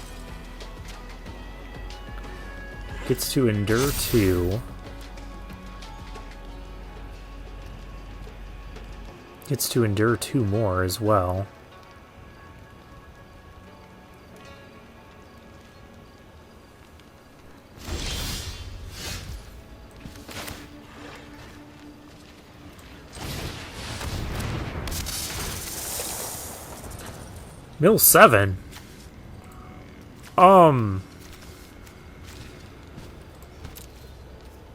Gets to endure 2. Gets to endure 2 more as well. Mill 7?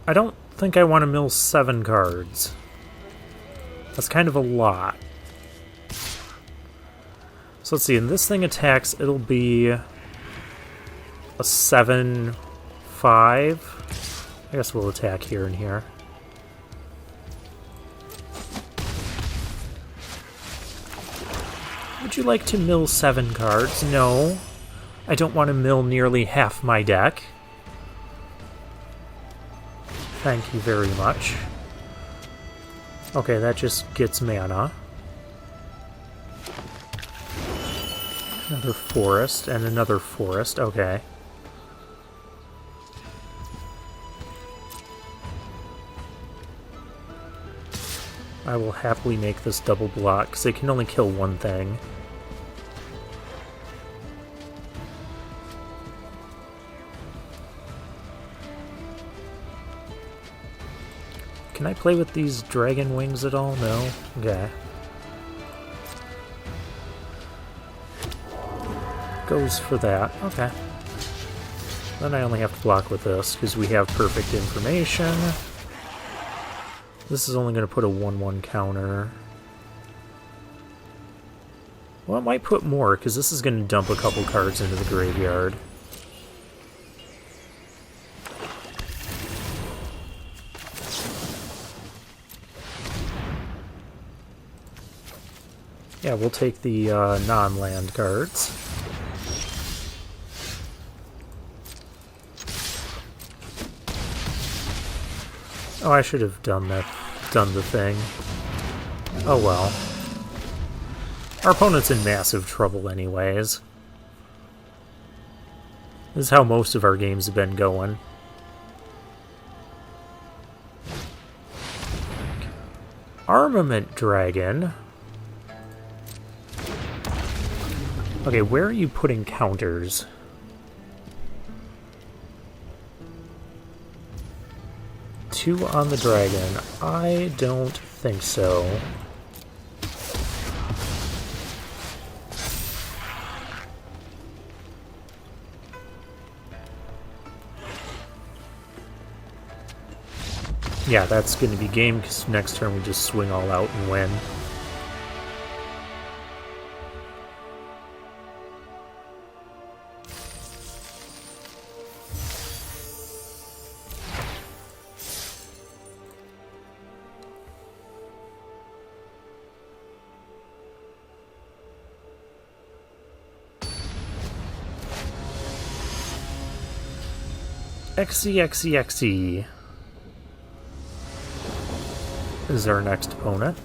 I don't think I want to mill 7 cards. That's kind of a lot. So let's see, when this thing attacks, it'll be a 7-5. I guess we'll attack here and here. Would you like to mill 7 cards? No. I don't want to mill nearly half my deck. Thank you very much. Okay, that just gets mana. Another forest and another forest. Okay. I will happily make this double block, because it can only kill one thing. Can I play with these dragon wings at all? No? Okay. Goes for that. Okay. Then I only have to block with this, because we have perfect information. This is only going to put a 1/1 counter. Well, it might put more, because this is going to dump a couple cards into the graveyard. Yeah, we'll take the non-land cards. Oh, I should have done the thing. Oh well. Our opponent's in massive trouble anyways. This is how most of our games have been going. Armament Dragon. Okay, where are you putting counters? Two on the dragon. I don't think so. Yeah, that's going to be game, because next turn we just swing all out and win. XE is our next opponent.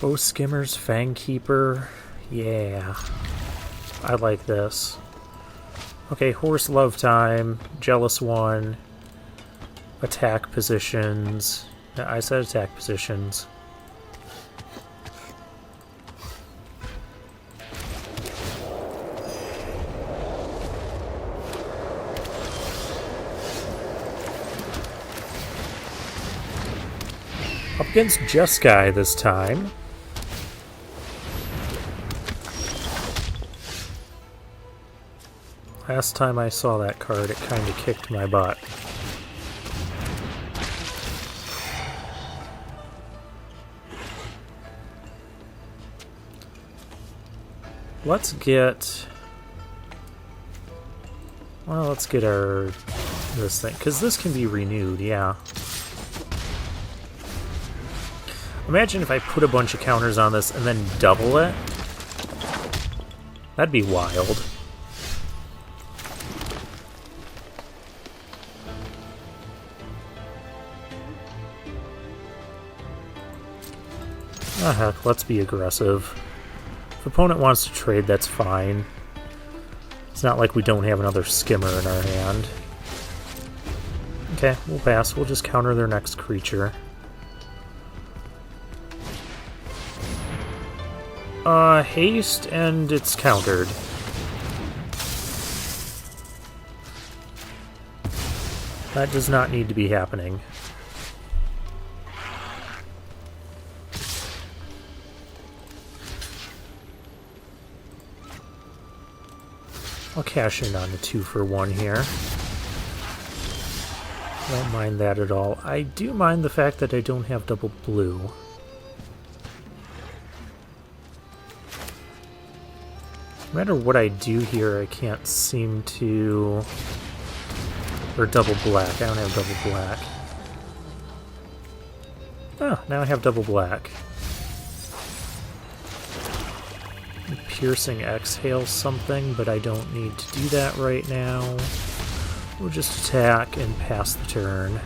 Bow Skimmers, Fang Keeper. Yeah, I like this. Okay, Horse Love Time, Jealous One, attack positions. I said attack positions. Up against Jeskai this time. Last time I saw that card, it kind of kicked my butt. Let's get... Well, let's get our... this thing, because this can be renewed, yeah. Imagine if I put a bunch of counters on this and then double it. That'd be wild. Ah, heck, let's be aggressive. If opponent wants to trade, that's fine. It's not like we don't have another skimmer in our hand. Okay, we'll pass. We'll just counter their next creature. Haste, and it's countered. That does not need to be happening. I'll cash in on the 2-for-1 here. Don't mind that at all. I do mind the fact that I don't have double blue. No matter what I do here, I can't seem to... Or double black. I don't have double black. Oh, now I have double black. Piercing exhale something, but I don't need to do that right now. We'll just attack and pass the turn.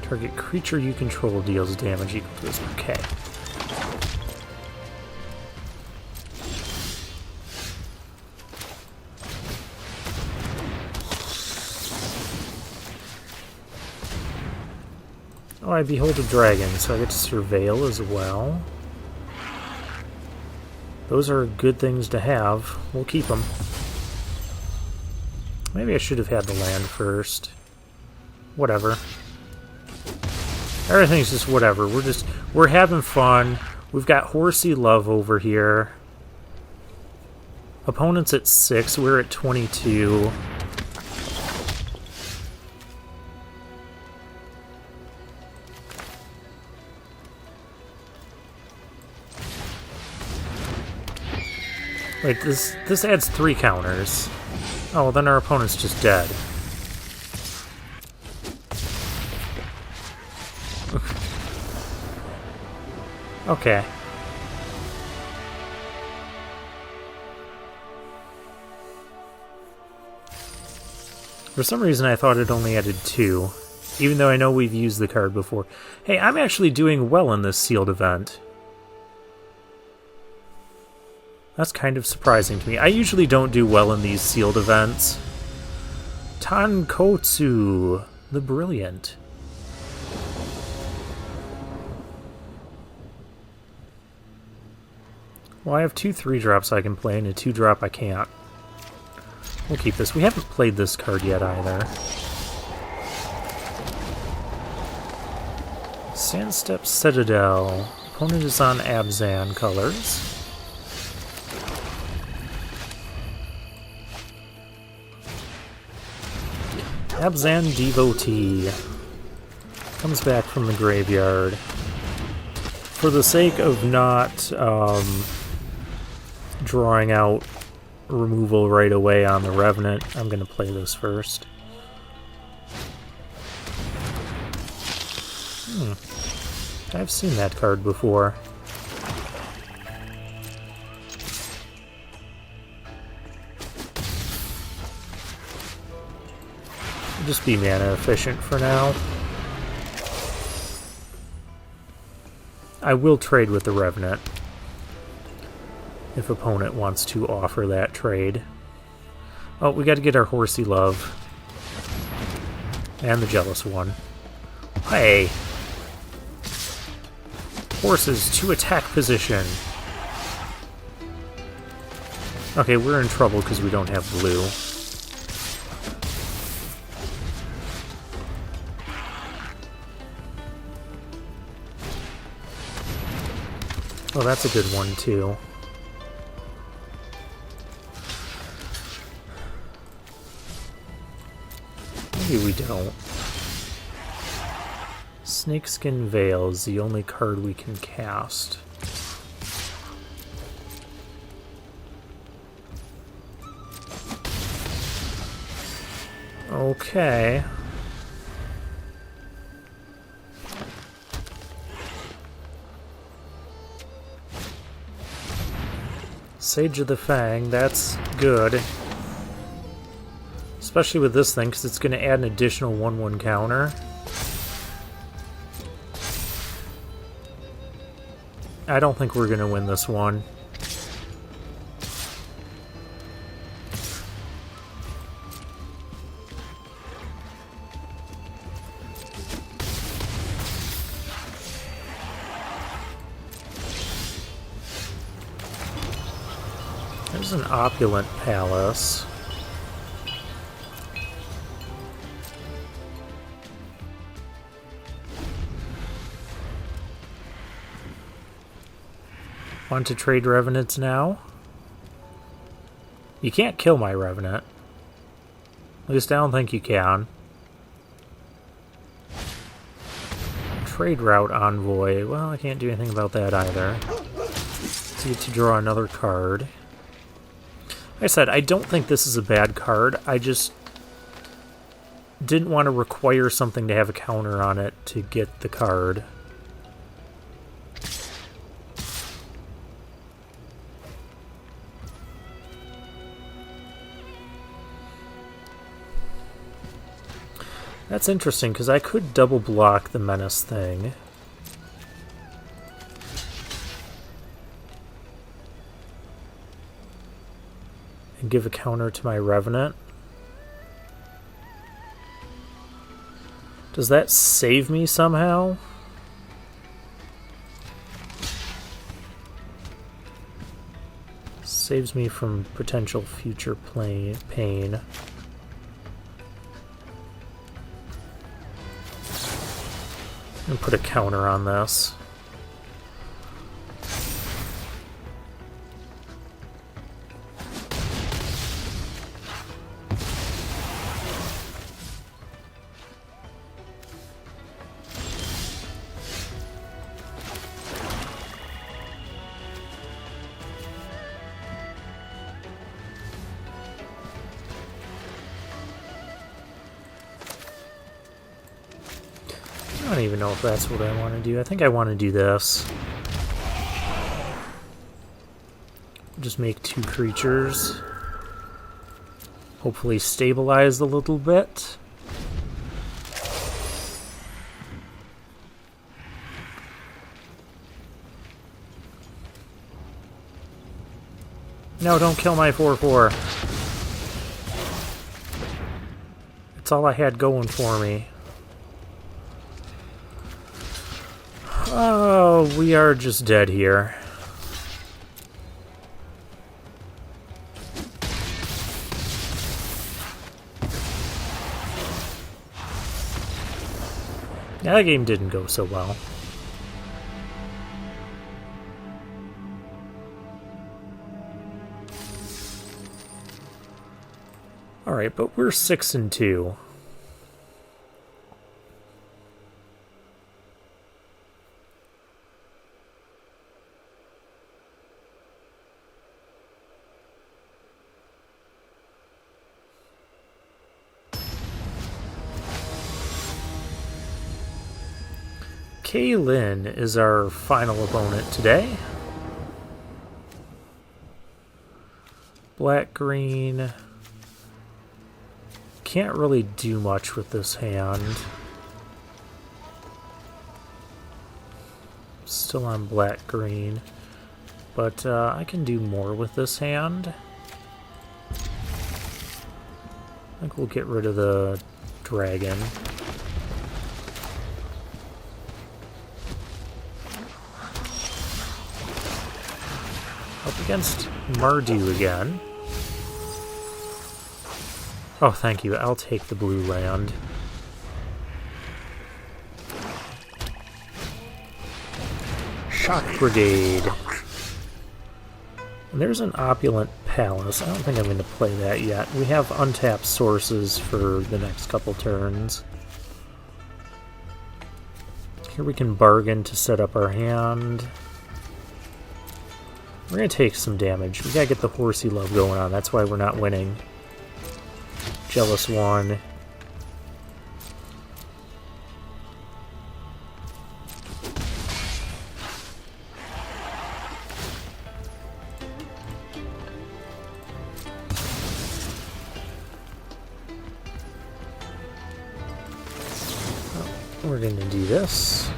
Target creature you control deals damage equal to this. Okay. Oh, I behold a dragon, so I get to surveil as well. Those are good things to have. We'll keep them. Maybe I should have had the land first. Whatever. Everything's just whatever. We're having fun. We've got Horsey Love over here. Opponent's at 6. We're at 22. Wait, this adds 3 counters. Oh, well, then our opponent's just dead. Okay. For some reason I thought it only added 2, even though I know we've used the card before. Hey, I'm actually doing well in this sealed event. That's kind of surprising to me. I usually don't do well in these sealed events. Tankotsu, the Brilliant. Well, I have 2 3-drops I can play and a 2-drop I can't. We'll keep this. We haven't played this card yet either. Sandstep Citadel. Opponent is on Abzan colors. Abzan Devotee comes back from the graveyard. For the sake of not drawing out removal right away on the Revenant, I'm going to play this first. I've seen that card before. Just be mana efficient for now. I will trade with the Revenant if opponent wants to offer that trade. Oh, we got to get our Horsey Love and the Jealous One. Hey! Horses to attack position. Okay, we're in trouble because we don't have blue. Oh, that's a good one, too. Maybe we don't. Snakeskin Veil is the only card we can cast. Okay. Sage of the Fang, that's good. Especially with this thing, because it's going to add an additional 1/1 counter. I don't think we're going to win this one. There's an Opulent Palace. Want to trade Revenants now? You can't kill my Revenant. At least I don't think you can. Trade Route Envoy. Well, I can't do anything about that either. So you get to draw another card. Like I said, I don't think this is a bad card. I just didn't want to require something to have a counter on it to get the card. That's interesting, because I could double block the Menace thing. And give a counter to my Revenant. Does that save me somehow? Saves me from potential future pain. And put a counter on this. I don't even know if that's what I want to do. I think I want to do this. Just make 2 creatures. Hopefully stabilize a little bit. No, don't kill my 4/4. It's all I had going for me. Oh, we are just dead here. Yeah, that game didn't go so well. Alright, but we're 6-2. Kaylin is our final opponent today. Black-green. Can't really do much with this hand. Still on black-green. But I can do more with this hand. I think we'll get rid of the dragon. Up against Mardu again. Oh, thank you. I'll take the blue land. Shock Brigade. And there's an Opulent Palace. I don't think I'm going to play that yet. We have untapped sources for the next couple turns. Here we can bargain to set up our hand. We're going to take some damage. We got to get the horsey love going on. That's why we're not winning. Jealous one. We're going to do this.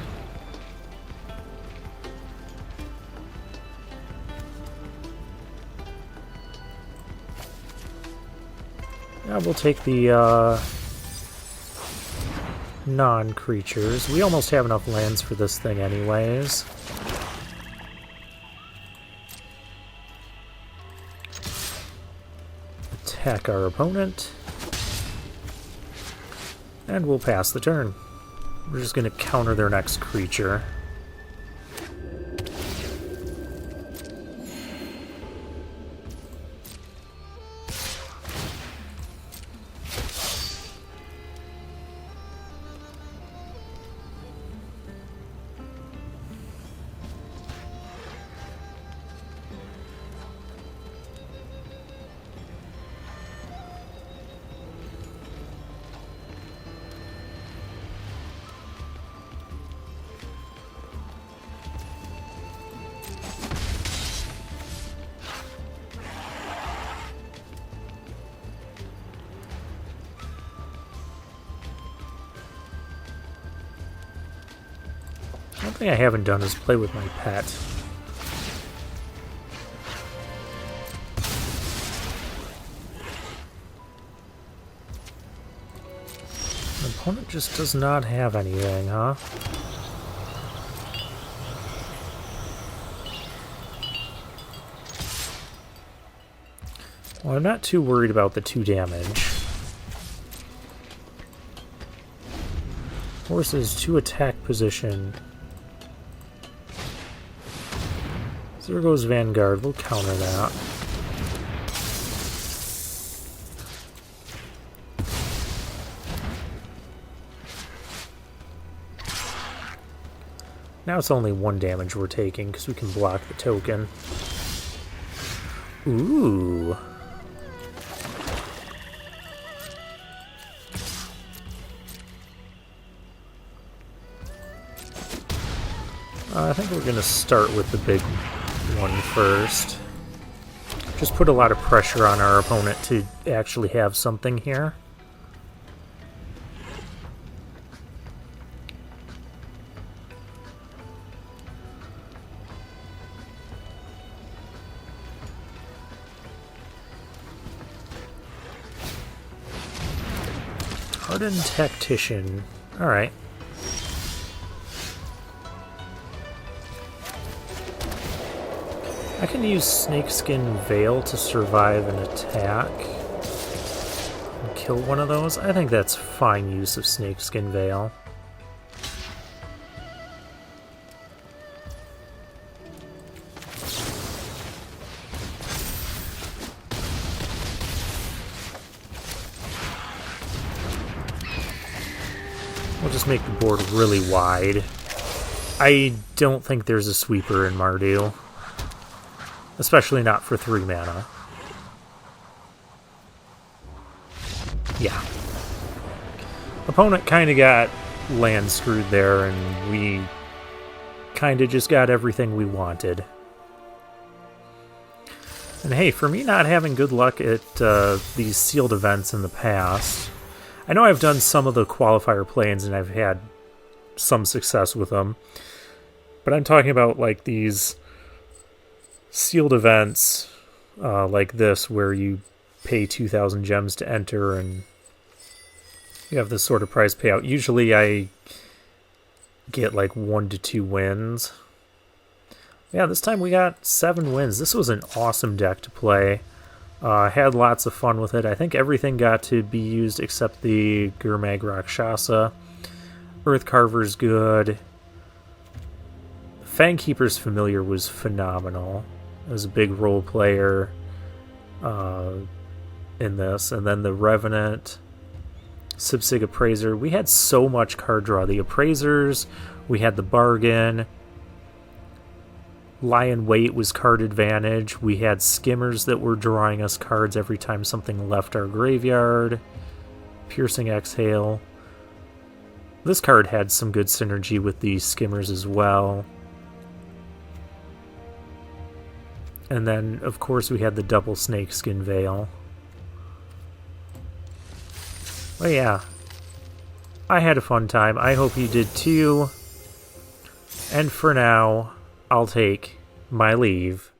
Now we'll take the non-creatures. We almost have enough lands for this thing anyways. Attack our opponent. And we'll pass the turn. We're just going to counter their next creature. One thing I haven't done is play with my pet. The opponent just does not have anything, huh? Well, I'm not too worried about the 2 damage. Horses to attack position. So there goes Vanguard. We'll counter that. Now it's only 1 damage we're taking because we can block the token. Ooh. I think we're going to start with the big one first. Just put a lot of pressure on our opponent to actually have something here. Hardened Tactician. Alright. I can use Snakeskin Veil to survive an attack. And kill one of those. I think that's fine use of Snakeskin Veil. We'll just make the board really wide. I don't think there's a sweeper in Mardu. Especially not for 3 mana. Yeah. Opponent kind of got land screwed there, and we kind of just got everything we wanted. And hey, for me not having good luck at these sealed events in the past, I know I've done some of the qualifier planes and I've had some success with them, but I'm talking about like these sealed events like this where you pay 2,000 gems to enter and you have this sort of prize payout. Usually I get like 1 to 2 wins. Yeah, this time we got 7 wins. This was an awesome deck to play. Had lots of fun with it. I think everything got to be used except the Gurmag Rakshasa. Earth Carver's good. Fangkeeper's Familiar was phenomenal. It was a big role player in this. And then the Revenant, Sipsig Appraiser. We had so much card draw. The Appraisers, we had the Bargain. Lion Weight was card advantage. We had Skimmers that were drawing us cards every time something left our graveyard. Piercing Exhale. This card had some good synergy with the Skimmers as well. And then, of course, we had the double Snakeskin Veil. Well, yeah. I had a fun time. I hope you did too. And for now, I'll take my leave.